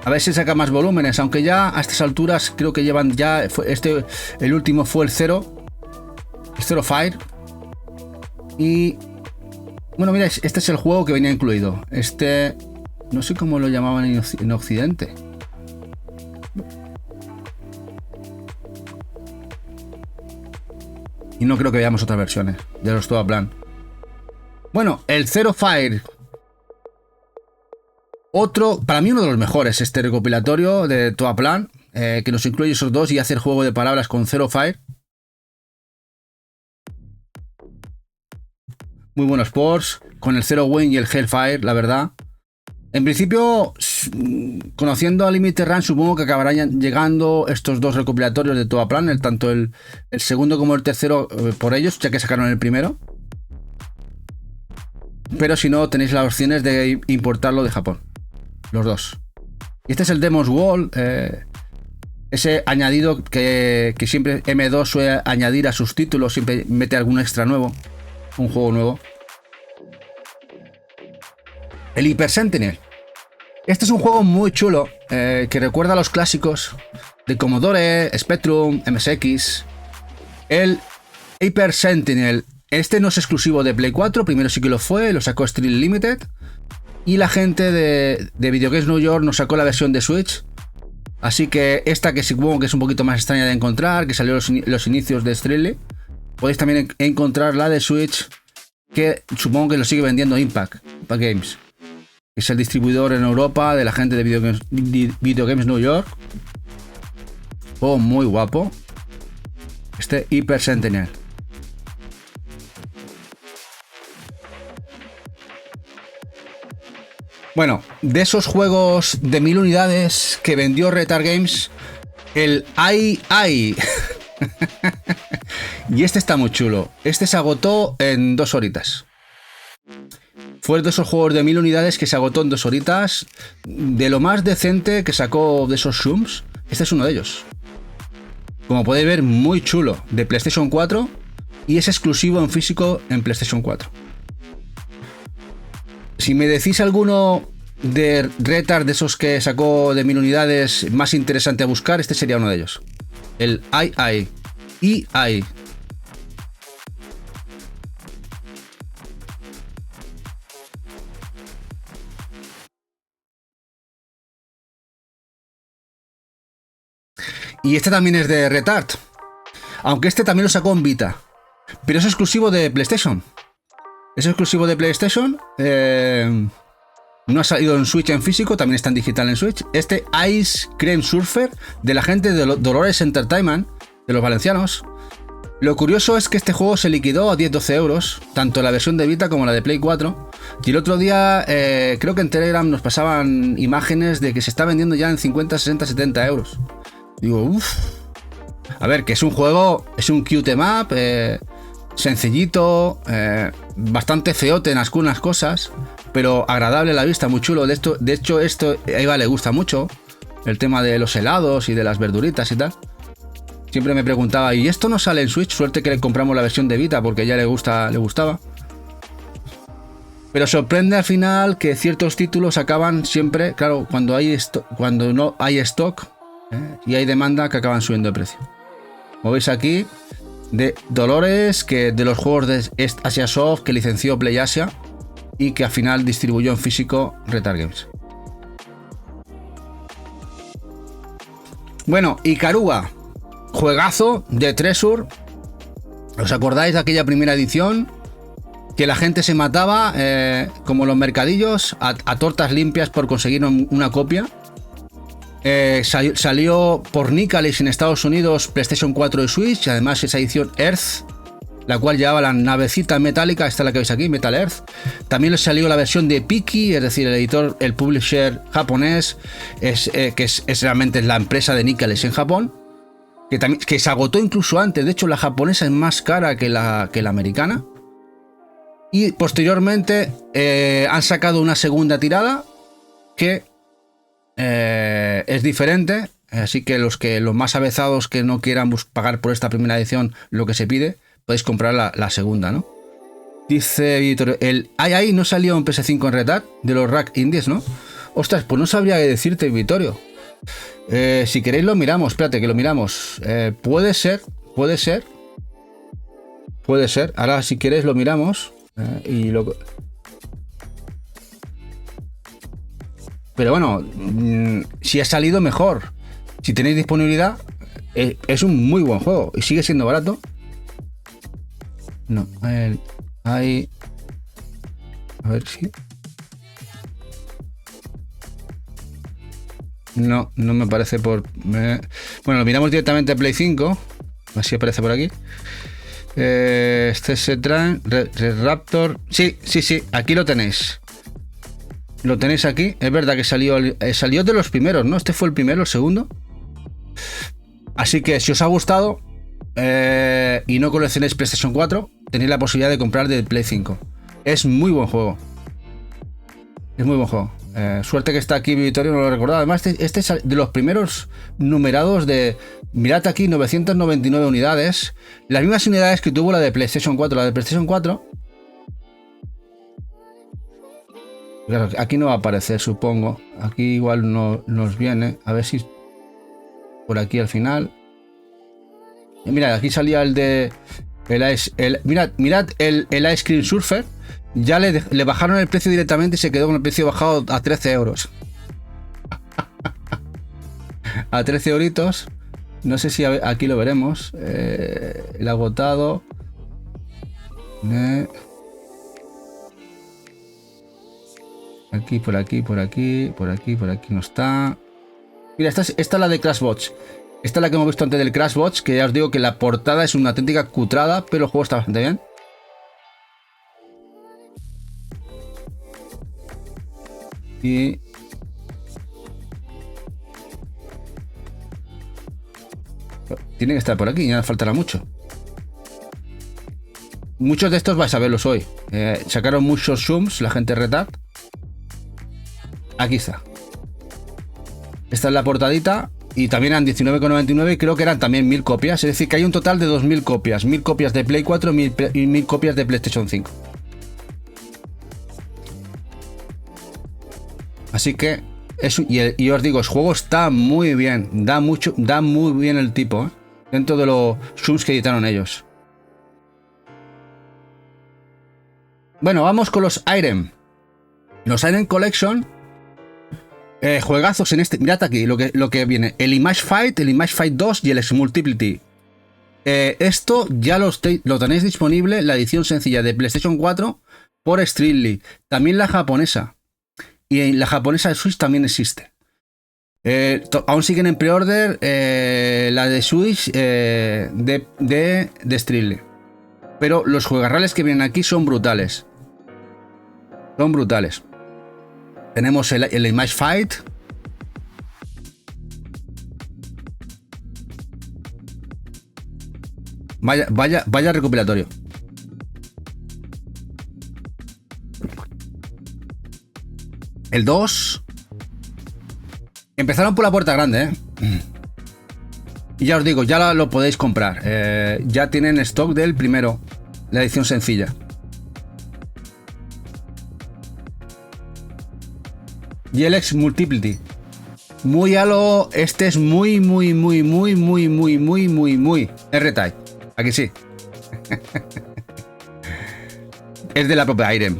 A ver si saca más volúmenes, aunque ya a estas alturas creo que llevan ya... el último fue el Zero Fire. Y... bueno, mira, este es el juego que venía incluido. Este... no sé cómo lo llamaban en Occidente. Y no creo que veamos otras versiones de los Toaplan. Bueno, el Zero Fire... otro, para mí uno de los mejores, este recopilatorio de Toaplan, que nos incluye esos dos y hace el juego de palabras con Zero Fire. Muy buenos ports, con el Zero Wing y el Hellfire, la verdad. En principio, conociendo a Limited Run, supongo que acabarán llegando estos dos recopilatorios de Toaplan, tanto el segundo como el tercero por ellos, ya que sacaron el primero. Pero si no, tenéis las opciones de importarlo de Japón. Los dos. Y este es el Demon's Wall, ese añadido que siempre M2 suele añadir a sus títulos, siempre mete algún extra nuevo, un juego nuevo. El Hyper Sentinel. Este es un juego muy chulo, que recuerda a los clásicos de Commodore, Spectrum, MSX. El Hyper Sentinel. Este no es exclusivo de Play 4, primero sí que lo fue, lo sacó Street Limited. Y la gente de Video Games New York nos sacó la versión de Switch. Así que esta, que supongo que es un poquito más extraña de encontrar, que salió los inicios de Streetly, podéis también encontrar la de Switch, que supongo que lo sigue vendiendo Impact Games, que es el distribuidor en Europa de la gente de Video Games New York. Oh, muy guapo. Este Hyper Sentinel. Bueno, de esos juegos de 1000 unidades que vendió Retard Games, el AI. Y este está muy chulo. Este se agotó en 2 horitas. Fue de esos juegos de 1000 unidades que se agotó en 2 horitas. De lo más decente que sacó de esos Shooms, este es uno de ellos. Como podéis ver, muy chulo. De PlayStation 4 y es exclusivo en físico en PlayStation 4. Si me decís alguno de Retard de esos que sacó de 1000 unidades más interesante a buscar, este sería uno de ellos. El II. Y este también es de Retard. Aunque este también lo sacó en Vita. Pero es exclusivo de PlayStation. Es exclusivo de PlayStation. No ha salido en Switch en físico, también está en digital en Switch. Este Ice Cream Surfer de la gente de Dolores Entertainment, de los valencianos. Lo curioso es que este juego se liquidó a 10-12 euros, tanto la versión de Vita como la de Play 4. Y el otro día, creo que en Telegram nos pasaban imágenes de que se está vendiendo ya en 50, 60, 70 euros. Digo, uff. A ver, que es un juego, es un cute em up, sencillito, bastante feote en algunas cosas, pero agradable a la vista, muy chulo. De hecho, esto a Eva le gusta mucho, el tema de los helados y de las verduritas y tal. Siempre me preguntaba, ¿y esto no sale en Switch? Suerte que le compramos la versión de Vita porque ya le gustaba. Pero sorprende al final que ciertos títulos acaban siempre, claro, cuando no hay stock y hay demanda, que acaban subiendo de precio. Como veis aquí, de Dolores, que de los juegos de East Asia Soft que licenció PlayAsia y que al final distribuyó en físico Retard Games. Bueno, Ikaruga, juegazo de Treasure. ¿Os acordáis de aquella primera edición? Que la gente se mataba, como los mercadillos, a tortas limpias por conseguir una copia. Salió por Nicalis en Estados Unidos, PlayStation 4 y Switch. Además esa edición Earth, la cual llevaba la navecita metálica, esta es la que veis aquí, Metal Earth. También le salió la versión de Piki, es decir, el editor, el publisher japonés, que es realmente la empresa de Nicalis en Japón, que se agotó incluso antes. De hecho, la japonesa es más cara que la americana. Y posteriormente han sacado una segunda tirada que es diferente, así que los más avezados que no quieran pagar por esta primera edición lo que se pide, podéis comprar la segunda, ¿no? Dice Vittorio, el ahí no salió en PS5 en Retard de los Rack Indies, ¿no? Ostras, pues no sabría qué decirte, Vittorio. Si queréis lo miramos, espérate que lo miramos. Puede ser. Ahora si queréis lo miramos. Pero bueno, si ha salido mejor. Si tenéis disponibilidad, es un muy buen juego. Y sigue siendo barato. No, hay... A ver si... No me aparece por... Bueno, lo miramos directamente a Play 5. Así aparece por aquí. Este se trae... Raptor... Sí, aquí lo tenéis. Lo tenéis aquí. Es verdad que salió de los primeros, ¿no? Este fue el primero, el segundo. Así que si os ha gustado y no coleccionáis PlayStation 4, tenéis la posibilidad de comprar de Play 5. Es muy buen juego. Suerte que está aquí Vittorio, no lo recordaba. Además, este es de los primeros numerados de... Mirad aquí, 999 unidades. Las mismas unidades que tuvo la de PlayStation 4. La de PlayStation 4... Claro, aquí no va a aparecer, supongo. Aquí igual no nos viene. A ver si... Por aquí al final. Y mirad, aquí salía el de... mirad el Ice Cream Surfer. Ya le bajaron el precio directamente y se quedó con el precio bajado a 13 euros. A 13 euritos. No sé si aquí lo veremos. El agotado. Aquí, por aquí no está. Mira, esta es la de Crashbots. Esta es la que hemos visto antes del Crashbots, que ya os digo que la portada es una auténtica cutrada, pero el juego está bastante bien. Y... tiene que estar por aquí, ya faltará mucho. Muchos de estos vais a verlos hoy. Sacaron muchos zooms, la gente Retard. Aquí está. Esta es la portadita. y también eran 19,99 y creo que eran también 1000 copias. Es decir, que hay un total de 2000 copias. 1000 copias de Play 4 y 1000 copias de PlayStation 5. Así que, y os digo, el juego está muy bien. Da muy bien el tipo, dentro de los zooms que editaron ellos. Bueno, vamos con los Irem. Los Irem Collection. Juegazos en este. Mirad aquí lo que viene. El Image Fight, el Image Fight 2 y el X-Multiplity. Esto ya lo tenéis disponible, la edición sencilla de PlayStation 4 por Streetly. También la japonesa. Y en la japonesa de Switch también existe. Aún siguen en pre-order la de Switch de Streetly. Pero los juegarrales que vienen aquí son brutales. Son brutales. Tenemos el Image Fight. Vaya recopilatorio. El 2. Empezaron por la puerta grande, Y ya os digo, ya lo podéis comprar. Ya tienen stock del primero, la edición sencilla. Y el X-Multiplity. Muy a lo. Este es muy R-Type. Aquí sí. Es de la propia Irem.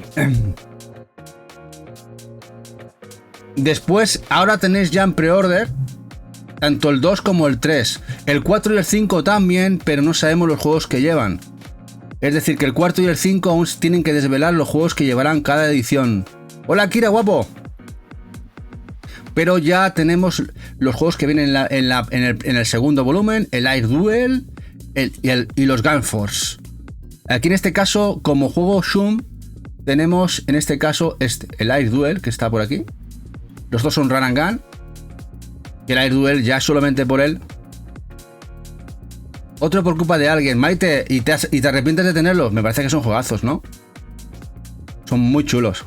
Después, ahora tenéis ya en pre-order tanto el 2 como el 3. El 4 y el 5 también, pero no sabemos los juegos que llevan. Es decir, que el 4 y el 5 aún tienen que desvelar los juegos que llevarán cada edición. Hola, Kira, guapo. Pero ya tenemos los juegos que vienen en el segundo volumen, el Air Duel y los Gun Force. Aquí en este caso, como juego Shum, tenemos en este caso el Air Duel, que está por aquí. Los dos son Run and Gun. Y el Air Duel, ya solamente por él. Otro por culpa de alguien. Maite, ¿y te arrepientes de tenerlos? Me parece que son juegazos, ¿no? Son muy chulos.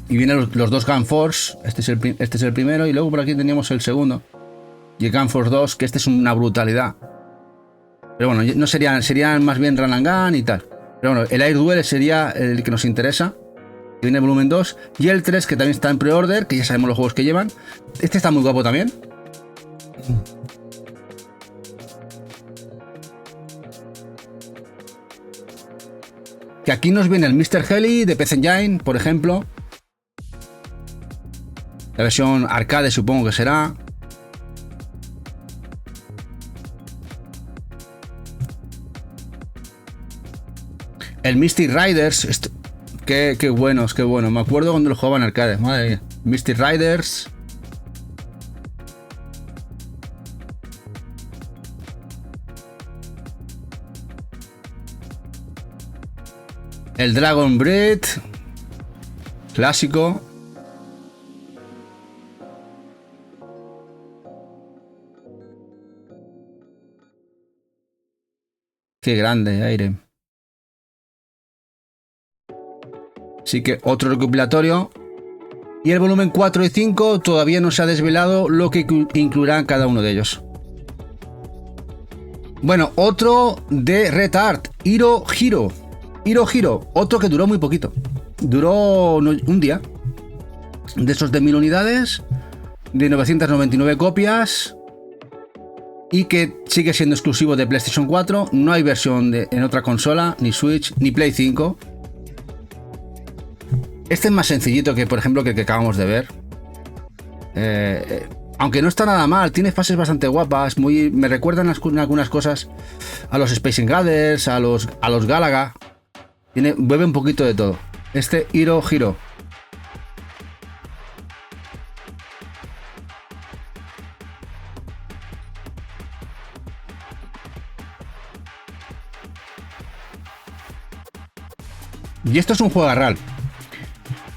Y vienen los dos Gun Force. Este es el primero. Y luego por aquí teníamos el segundo. Y el Gun Force 2, que este es una brutalidad. Pero bueno, no serían más bien Run and Gun y tal. Pero bueno, el Air Duel sería el que nos interesa. Que viene el volumen 2. Y el 3, que también está en pre-order, que ya sabemos los juegos que llevan. Este está muy guapo también. Que aquí nos viene el Mr. Heli de PC Engine, por ejemplo. La versión arcade supongo que será. El Mystic Riders. Qué buenos, qué bueno. Me acuerdo cuando lo jugaba en arcade. Madre mía. Mystic Riders. El Dragon Breed. Clásico. Qué grande, Aire. Así que otro recopilatorio. Y el volumen 4 y 5 todavía no se ha desvelado lo que incluirán cada uno de ellos. Bueno, otro de Red Art, Hiro Hiro. Otro que duró muy poquito. Duró un día. De esos de 1000 unidades. De 999 copias. Y que sigue siendo exclusivo de PlayStation 4. No hay versión en otra consola, ni Switch, ni Play 5. Este es más sencillito que, por ejemplo, que el que acabamos de ver. Aunque no está nada mal, tiene fases bastante guapas. Me recuerdan algunas cosas a los Space Invaders, a los Galaga. Bebe un poquito de todo. Este Hiro Hiro. Y esto es un juego real.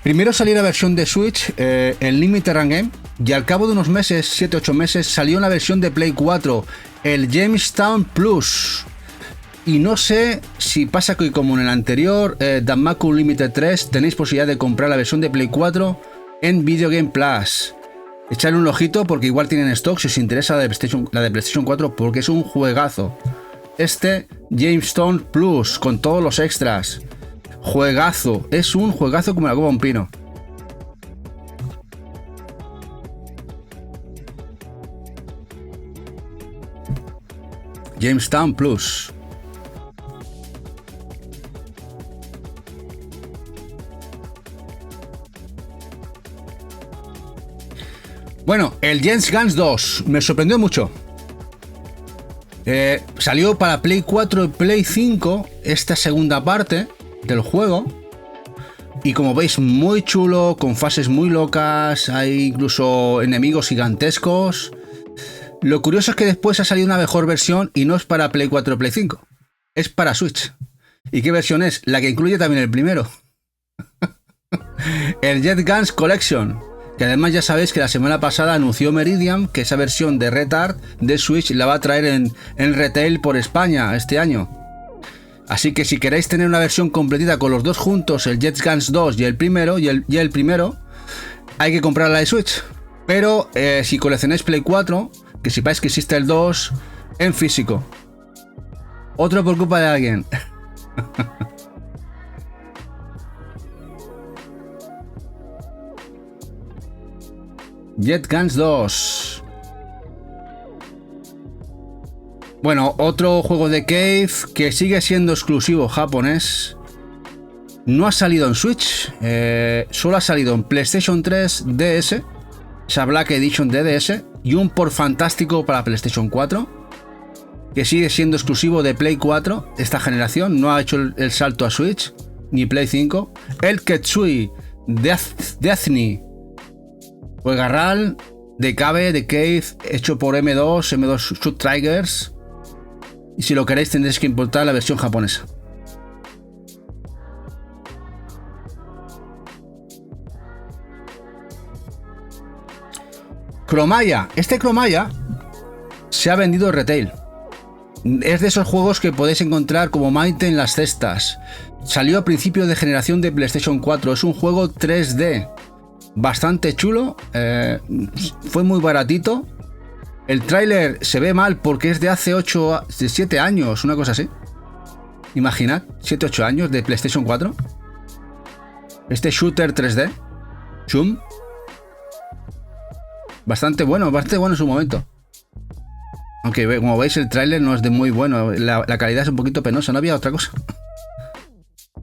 Primero salió la versión de Switch, el Limited Run Game, y al cabo de unos meses, 7-8 meses, salió la versión de Play 4, el Jamestown Plus. Y no sé si pasa que como en el anterior, Danmaku Limited 3, tenéis posibilidad de comprar la versión de Play 4 en Video Game Plus. Echarle un ojito porque igual tienen stock si os interesa la de PlayStation 4 porque es un juegazo. Este Jamestown Plus con todos los extras. Juegazo. Es un juegazo como la copa un pino. Jamestown Plus. Bueno, el Just Dance 2 me sorprendió mucho. Salió para Play 4 y Play 5 esta segunda parte del juego. Y como veis, muy chulo, con fases muy locas, hay incluso enemigos gigantescos. Lo curioso es que después ha salido una mejor versión y no es para Play 4 o Play 5. Es para Switch. ¿Y qué versión es? La que incluye también el primero. El Jet Guns Collection. Que además ya sabéis que la semana pasada anunció Meridian que esa versión de Retard de Switch la va a traer en retail por España este año. Así que si queréis tener una versión completita con los dos juntos, el Jet Guns 2 y el primero, hay que comprar la de Switch. Pero si coleccionáis Play 4, que sepáis que existe el 2 en físico. Otro por culpa de alguien. Jet Guns 2. Bueno, otro juego de Cave que sigue siendo exclusivo japonés. No ha salido en Switch, solo ha salido en PlayStation 3 DS, esa Black Edition de DS, y un port fantástico para PlayStation 4, que sigue siendo exclusivo de Play 4 esta generación, no ha hecho el salto a Switch, ni Play 5. El Ketsui Destiny, Juegarral de Cave, de Cave, hecho por M2 Shoot Tigers. Y si lo queréis tendréis que importar la versión japonesa. Chromaya. Este Chromaya se ha vendido en retail. Es de esos juegos que podéis encontrar como Maite en las cestas. Salió a principio de generación de PlayStation 4. Es un juego 3D. Bastante chulo. Fue muy baratito. El tráiler se ve mal porque es de hace 7 años, una cosa así. Imaginad, 7-8 años de PlayStation 4. Este shooter 3D. Chum. Bastante bueno en su momento. Aunque como veis el tráiler no es de muy bueno. La calidad es un poquito penosa, no había otra cosa.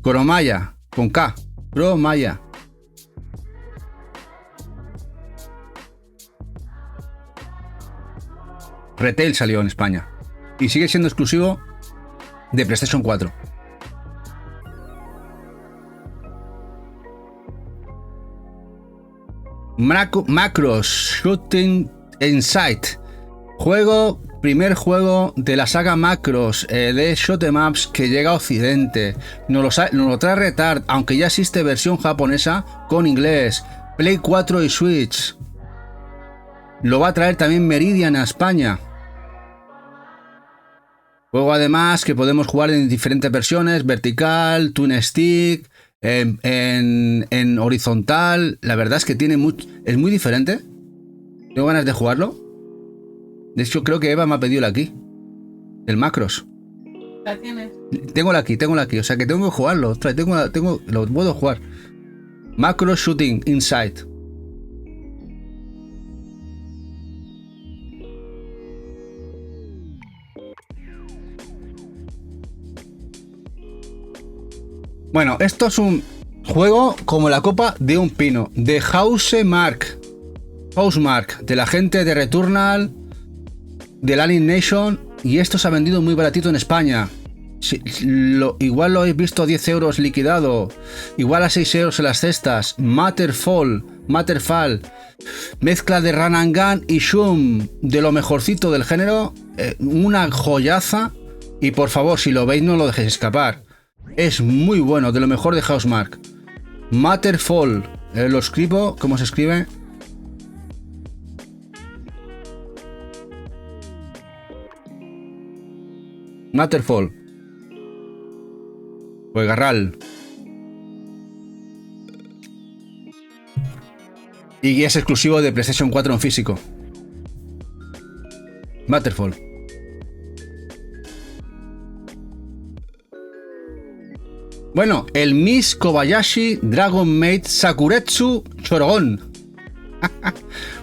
Chromaya, con K. Chromaya. Retail salió en España y sigue siendo exclusivo de PlayStation 4. Macros Shooting Insight. Primer juego de la saga Macros de Shoot 'em Ups que llega a Occidente. Nos lo trae Retard, aunque ya existe versión japonesa con inglés. Play 4 y Switch. Lo va a traer también Meridian a España. Juego además que podemos jugar en diferentes versiones, vertical, twin stick, en horizontal. La verdad es que es muy diferente. Tengo ganas de jugarlo. De hecho creo que Eva me ha pedido la aquí. El Macros. ¿La tienes? Tengo la aquí. O sea que tengo que jugarlo. Ostras, lo puedo jugar. Macros Shooting Insight. Bueno, esto es un juego como la copa de un pino, de Housemarque, de la gente de Returnal, del Alien Nation, y esto se ha vendido muy baratito en España. Igual lo habéis visto a 10 euros liquidado, igual a 6 euros en las cestas. Matterfall, mezcla de Run and Gun y Shum, de lo mejorcito del género, una joyaza, y por favor, si lo veis no lo dejéis escapar. Es muy bueno, de lo mejor de Housemarque. Matterfall, lo escribo, ¿cómo se escribe? Matterfall. Juegarral. Y es exclusivo de PlayStation 4 en físico. Matterfall. Bueno, el Miss Kobayashi Dragon Maid Sakuretsu Chorogon.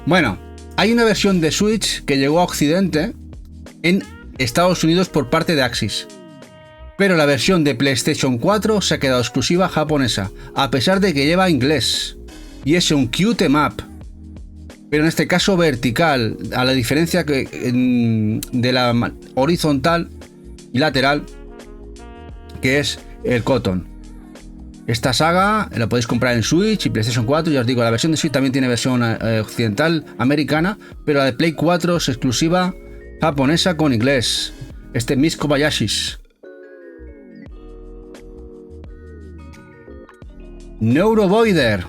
Bueno, hay una versión de Switch que llegó a Occidente en Estados Unidos por parte de Axis. Pero la versión de PlayStation 4 se ha quedado exclusiva japonesa, a pesar de que lleva inglés. Y es un cute map. Pero en este caso vertical, a la diferencia que de la horizontal y lateral, que es el Cotton. Esta saga la podéis comprar en Switch y PlayStation 4. Ya os digo, la versión de Switch también tiene versión occidental americana, pero la de Play 4 es exclusiva japonesa con inglés. Este Miss Kobayashis. Neurovoider.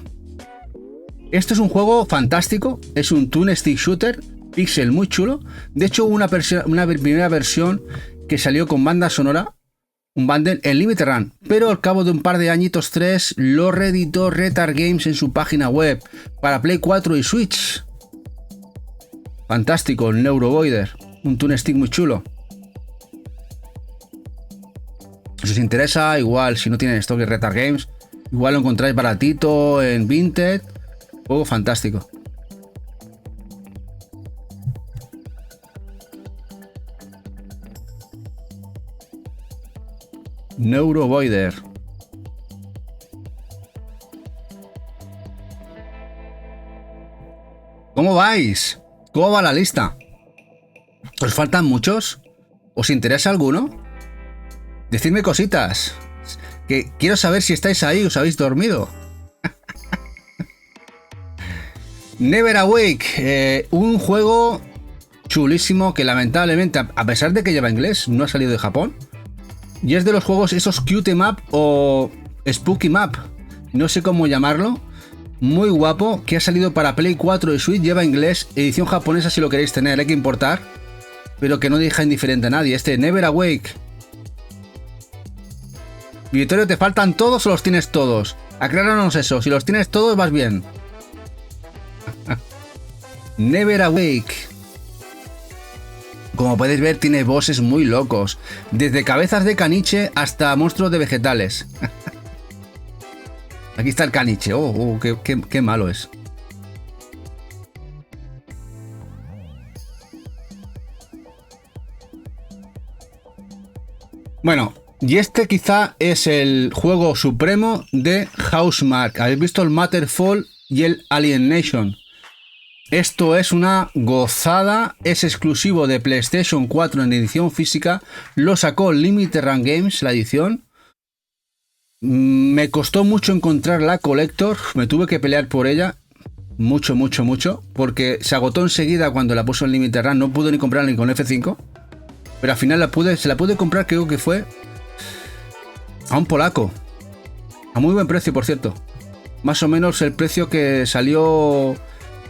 Este es un juego fantástico. Es un twin stick shooter pixel muy chulo. De hecho, hubo una primera versión que salió con banda sonora, un bundle en Limited Run, pero al cabo de un par de añitos, 3, lo reeditó Retard Games en su página web para Play 4 y Switch. Fantástico, el Neurovoider, un twin stick muy chulo. Si os interesa, igual si no tienen stock de Retard Games, igual lo encontráis baratito en Vinted. Juego fantástico. Neurovoider. ¿Cómo vais? ¿Cómo va la lista? ¿Os faltan muchos? ¿Os interesa alguno? Decidme cositas. Que quiero saber si estáis ahí o os habéis dormido. Never Awake, un juego chulísimo que lamentablemente, a pesar de que lleva inglés, no ha salido de Japón. Y es de los juegos esos cute map o spooky map, no sé cómo llamarlo. Muy guapo, que ha salido para Play 4 y Switch, lleva inglés, edición japonesa si lo queréis tener, hay que importar. Pero que no deja indiferente a nadie, este Never Awake. Vittorio, ¿te faltan todos o los tienes todos? Acláranos eso, si los tienes todos vas bien. Never Awake. Como podéis ver, tiene bosses muy locos, desde cabezas de caniche hasta monstruos de vegetales. Aquí está el caniche. Qué malo es. Bueno, y este quizá es el juego supremo de Housemarque. Habéis visto el Matterfall y el Alien Nation. Esto es una gozada, es exclusivo de PlayStation 4 en edición física, lo sacó Limited Run Games, la edición. Me costó mucho encontrar la Collector, me tuve que pelear por ella, mucho, porque se agotó enseguida cuando la puso en Limited Run, no pude ni comprarla ni con F5, pero al final se la pude comprar, creo que fue a un polaco, a muy buen precio, por cierto, más o menos el precio que salió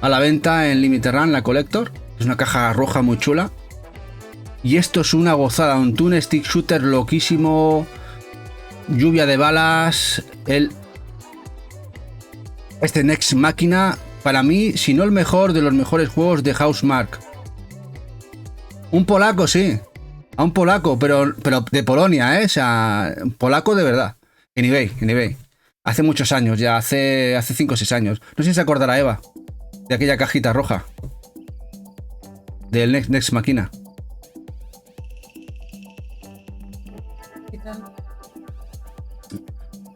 a la venta en Limited Run, la Collector. Es una caja roja muy chula. Y esto es una gozada, un twin stick shooter loquísimo. Lluvia de balas. Este Nex Machina, para mí, si no el mejor de los mejores juegos de Housemarque. Un polaco, sí. A un polaco, pero de Polonia, ¿eh? O sea, polaco de verdad. En eBay. Hace muchos años, ya hace 5 o 6 años. No sé si se acordará Eva de aquella cajita roja del Nex Machina.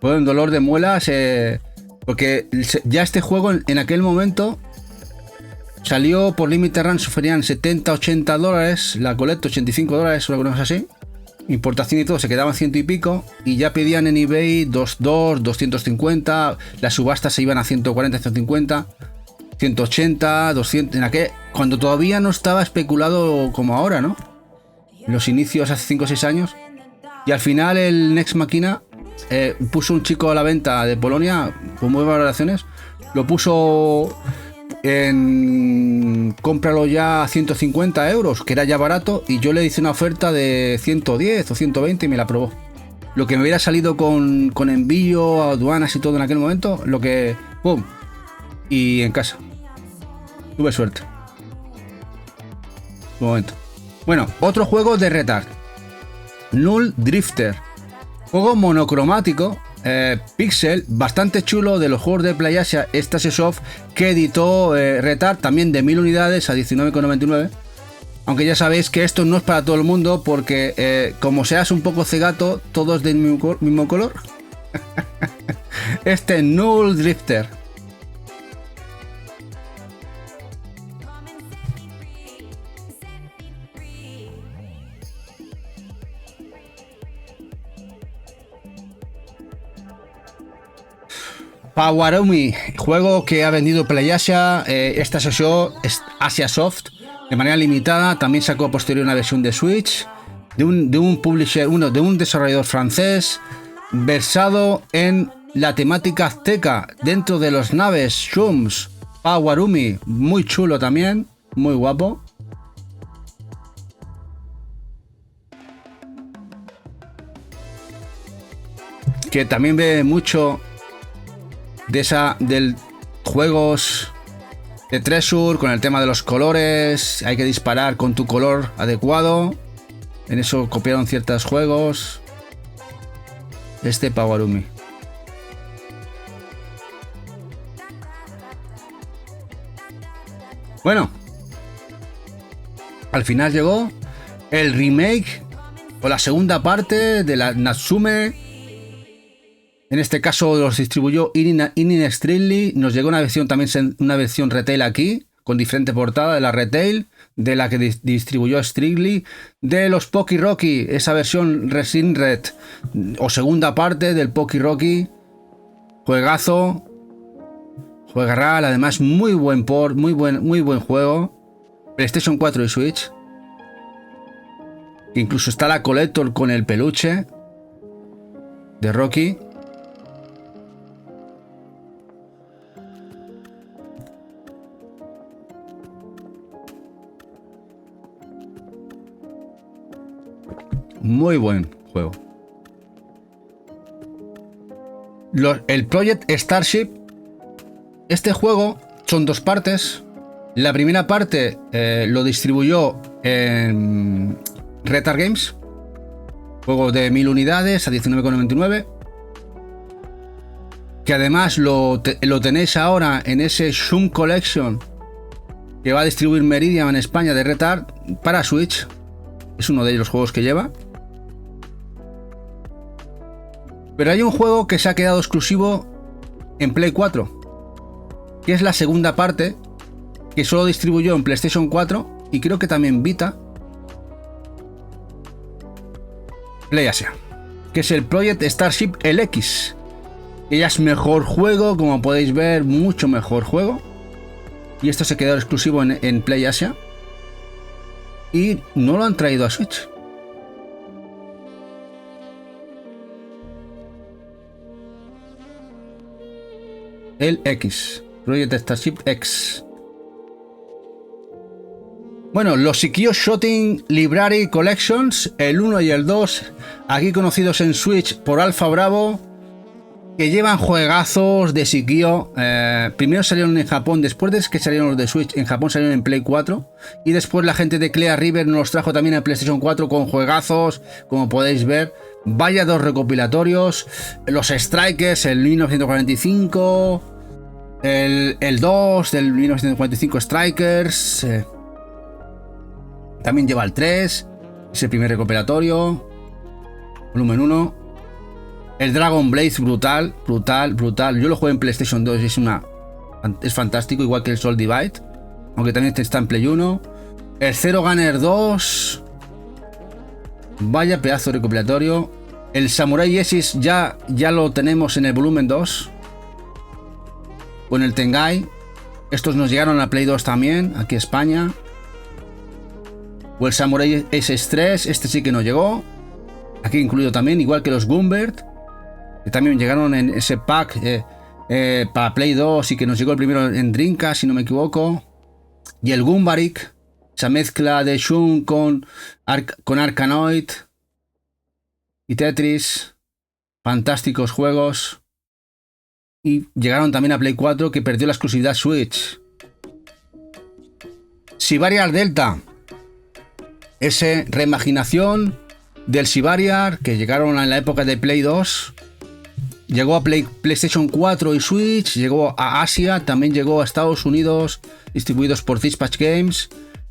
Fue un dolor de muelas, porque ya este juego en aquel momento salió por Limited Run, sufrían 70-80 dólares, la Collector $85 o algo así, importación y todo, se quedaban 100 y pico, y ya pedían en eBay 250, las subastas se iban a 140, 150, 180, 200, cuando todavía no estaba especulado como ahora, ¿no? Los inicios hace 5 o 6 años. Y al final el Nex Machina puso un chico a la venta de Polonia con muy buenas valoraciones. Lo puso en cómpralo ya a 150 euros, que era ya barato, y yo le hice una oferta de 110 o 120 y me la aprobó. Lo que me hubiera salido con envío, aduanas y todo en aquel momento, lo que... ¡pum! Y en casa. Tuve suerte. Un momento. Bueno, otro juego de Retard. Null Drifter. Juego monocromático, pixel, bastante chulo, de los juegos de PlayAsia Soft, que editó Retard, también de 1000 unidades a 19,99. Aunque ya sabéis que esto no es para todo el mundo, porque como seas un poco cegato, todo es del mismo color. Este Null Drifter. Powerumi, juego que ha vendido PlayAsia, esta sesión es Asia Soft de manera limitada. También sacó a posteriori una versión de Switch de un publisher, de un desarrollador francés, versado en la temática azteca dentro de los naves Shums. Powerumi, muy chulo también, muy guapo. Que también ve mucho del juegos de Treasure, con el tema de los colores. Hay que disparar con tu color adecuado. En eso copiaron ciertos juegos. Este Powerumi. Bueno, al final llegó el remake o la segunda parte de la Natsume. En este caso los distribuyó Inextricably. Nos llegó una versión también, una versión retail aquí, con diferente portada de la retail, de la que distribuyó Strictly, de los Poki Rocky, esa versión Resin Red, o segunda parte del Poki Rocky. Juegazo, juegarral, además muy buen port, muy buen juego. PlayStation 4 y Switch. Incluso está la Collector con el peluche de Rocky. Muy buen juego. El Project Starship. Este juego son dos partes. La primera parte lo distribuyó en Retard Games. Juego de 1000 unidades a 19,99. Que además lo tenéis ahora en ese Shum Collection que va a distribuir Meridian en España de Retard para Switch. Es uno de los juegos que lleva. Pero hay un juego que se ha quedado exclusivo en Play 4, que es la segunda parte, que solo distribuyó en PlayStation 4 y creo que también Vita, PlayAsia, que es el Project Starship LX, que ya es mejor juego, como podéis ver, mucho mejor juego. Y esto se quedó exclusivo en PlayAsia y no lo han traído a Switch. El X, Project Starship X. Bueno, los Sikio Shooting Library Collections, el 1 y el 2, aquí conocidos en Switch por Alpha Bravo, que llevan juegazos de Sikio. Primero salieron en Japón, después de que salieron los de Switch, en Japón salieron en Play 4, y después la gente de Clear River nos los trajo también en PlayStation 4 con juegazos, como podéis ver. Vaya dos recopilatorios. Los Strikers, el 1945, el 2 del 1945 Strikers. También lleva el 3, es el primer recopilatorio, volumen 1. El Dragon Blade, brutal. Yo lo jugué en PlayStation 2 y es fantástico, igual que el Soul Divide, aunque también está en Play 1. El Zero Gunner 2, vaya pedazo de recopilatorio. El Samurai X ya lo tenemos en el volumen 2, con el Tengai. Estos nos llegaron a Play 2 también, aquí a España. O el Samurai X3, este sí que nos llegó, aquí incluido también, igual que los Gumbert, que también llegaron en ese pack para Play 2 y que nos llegó el primero en Dreamcast, si no me equivoco. Y el Gumbarik, esa mezcla de Shun con Arkanoid y Tetris, fantásticos juegos. Y llegaron también a Play 4, que perdió la exclusividad Switch. Sivariar Delta. Esa reimaginación del Sivariar que llegaron en la época de Play 2. Llegó a PlayStation 4 y Switch. Llegó a Asia. También llegó a Estados Unidos. Distribuidos por Dispatch Games.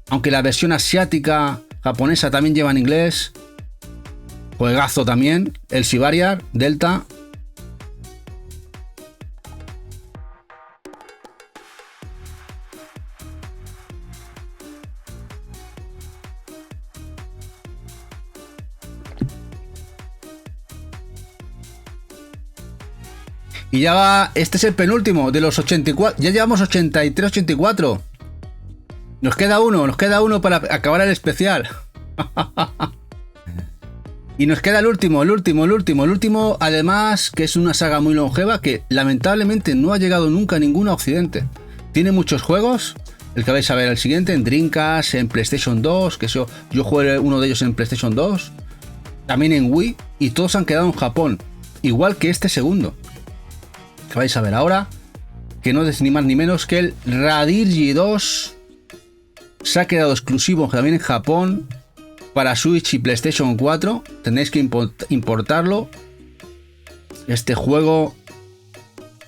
Aunque la versión asiática japonesa también lleva en inglés. Juegazo también. El Sivariar Delta. Y ya va, este es el penúltimo de los 84. Ya llevamos 83, 84. Nos queda uno para acabar el especial. Y nos queda el último, además, que es una saga muy longeva que lamentablemente no ha llegado nunca a ningún occidente. Tiene muchos juegos, el que vais a ver el siguiente, en Dreamcast, en PlayStation 2, que yo jugué uno de ellos en PlayStation 2, también en Wii, y todos han quedado en Japón, igual que este segundo. Que vais a ver ahora, que no es ni más ni menos que el Radirji 2. Se ha quedado exclusivo también en Japón para Switch y PlayStation 4. Tenéis que importarlo. Este juego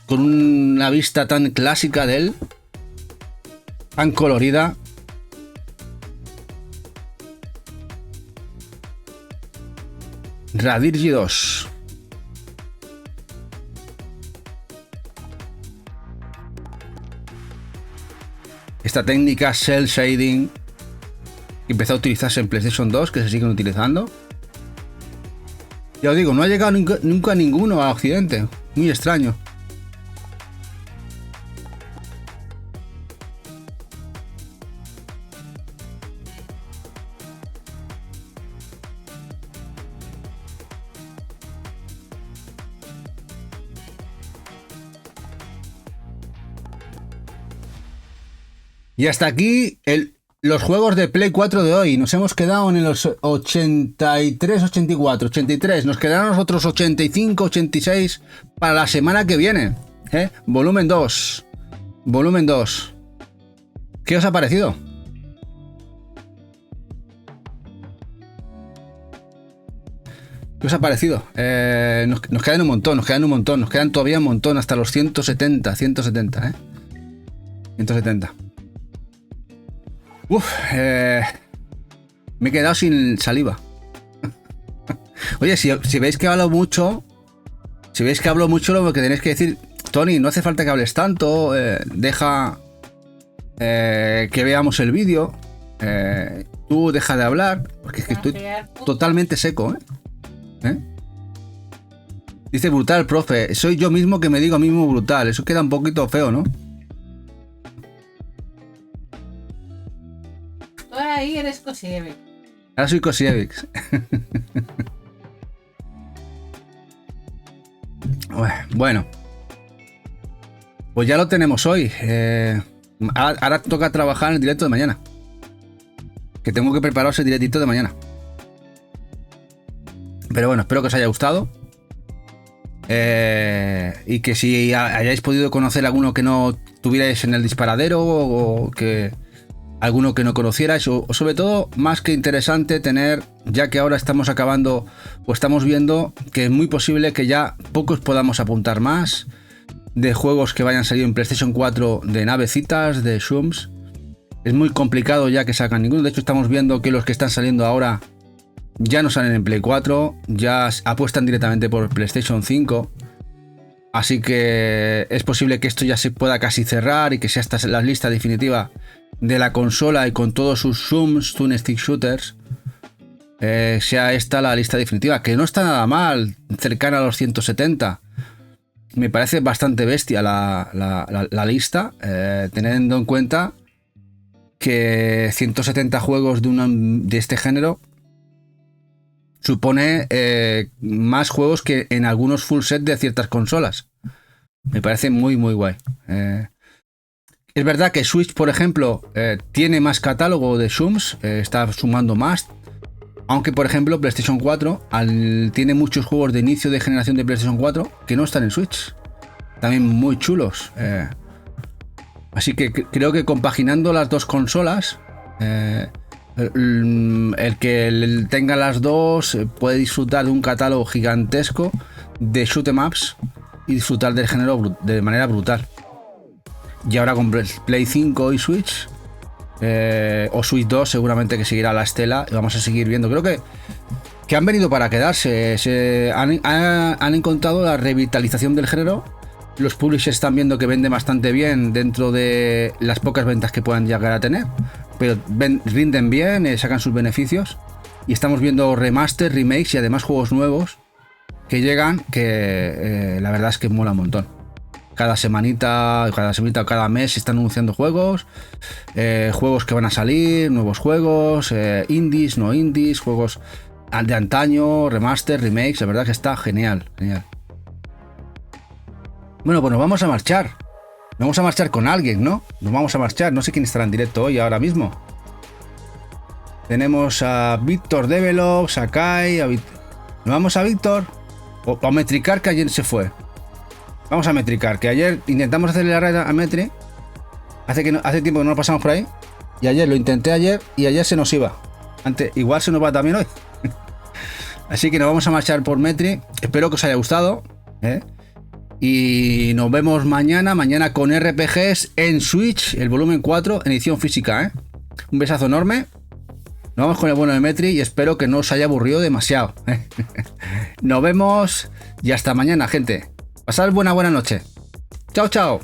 con una vista tan clásica de él, tan colorida. Radirji 2. Esta técnica Cell Shading empezó a utilizarse en PlayStation 2, que se siguen utilizando. Ya os digo, no ha llegado nunca ninguno a Occidente. Muy extraño. Y hasta aquí los juegos de Play 4 de hoy. Nos hemos quedado en los 83, 84, 83. Nos quedarán los otros 85, 86 para la semana que viene. Volumen 2. Volumen 2. ¿Qué os ha parecido? ¿Qué os ha parecido? Nos quedan un montón, nos quedan todavía un montón, hasta los 170, 170, 170. Me he quedado sin saliva. Oye, si veis que hablo mucho, lo que tenéis que decir, Tony, no hace falta que hables tanto, deja que veamos el vídeo, tú deja de hablar, porque es que estoy totalmente seco, Dice brutal, profe, soy yo mismo que me digo a mí mismo brutal, eso queda un poquito feo, ¿no? Ahí eres Kosiewicz. Ahora soy Kosiewicz. Bueno, pues ya lo tenemos hoy. Ahora toca trabajar en el directo de mañana. Que tengo que prepararos el directito de mañana. Pero bueno, espero que os haya gustado. Y que si hayáis podido conocer alguno que no tuvierais en el disparadero o que alguno que no conocierais, o sobre todo, más que interesante tener, ya que ahora estamos acabando o estamos viendo que es muy posible que ya pocos podamos apuntar más de juegos que vayan a salir en PlayStation 4 de navecitas, de Shooms. Es muy complicado ya que sacan ninguno. De hecho, estamos viendo que los que están saliendo ahora ya no salen en Play 4, ya apuestan directamente por PlayStation 5. Así que es posible que esto ya se pueda casi cerrar y que sea esta la lista definitiva de la consola y con todos sus Shooms, Twin Stick Shooters, sea esta la lista definitiva, que no está nada mal, cercana a los 170. Me parece bastante bestia la lista, teniendo en cuenta que 170 juegos de este género supone más juegos que en algunos full set de ciertas consolas. Me parece muy muy guay. Es verdad que Switch, por ejemplo, tiene más catálogo de Shooms, está sumando más. Aunque, por ejemplo, PlayStation 4 tiene muchos juegos de inicio de generación de PlayStation 4 que no están en Switch. También muy chulos. Así que creo que compaginando las dos consolas, El que tenga las dos puede disfrutar de un catálogo gigantesco de shoot 'em ups y disfrutar del género de manera brutal. Y ahora con Play 5 y Switch, o Switch 2 seguramente que seguirá la estela y vamos a seguir viendo. Creo que han venido para quedarse. Han encontrado la revitalización del género. Los publishers están viendo que vende bastante bien dentro de las pocas ventas que puedan llegar a tener, pero rinden bien, sacan sus beneficios, y estamos viendo remaster, remakes y además juegos nuevos que llegan, que la verdad es que mola un montón. Cada semanita o cada mes se están anunciando juegos, juegos que van a salir, nuevos juegos, indies, no indies, juegos de antaño, remaster, remakes. La verdad que está genial, genial. Bueno, pues nos vamos a marchar. Vamos a marchar con alguien, ¿no? Nos vamos a marchar. No sé quién estará en directo hoy, ahora mismo. Tenemos a Víctor Develop, Sakai. ¿Nos vamos a Víctor? O a Metricar, que ayer se fue. Vamos a Metricar, que ayer intentamos hacerle la red a Metri. Hace tiempo que no lo pasamos por ahí. Y ayer lo intenté y ayer se nos iba. Igual se nos va también hoy. Así que nos vamos a marchar por Metri. Espero que os haya gustado, y nos vemos mañana con RPGs en Switch, el volumen 4 en edición física, Un besazo enorme. Nos vamos con el bueno de Metri y espero que no os haya aburrido demasiado. Nos vemos y hasta mañana, gente. Pasad buena noche. Chao, chao.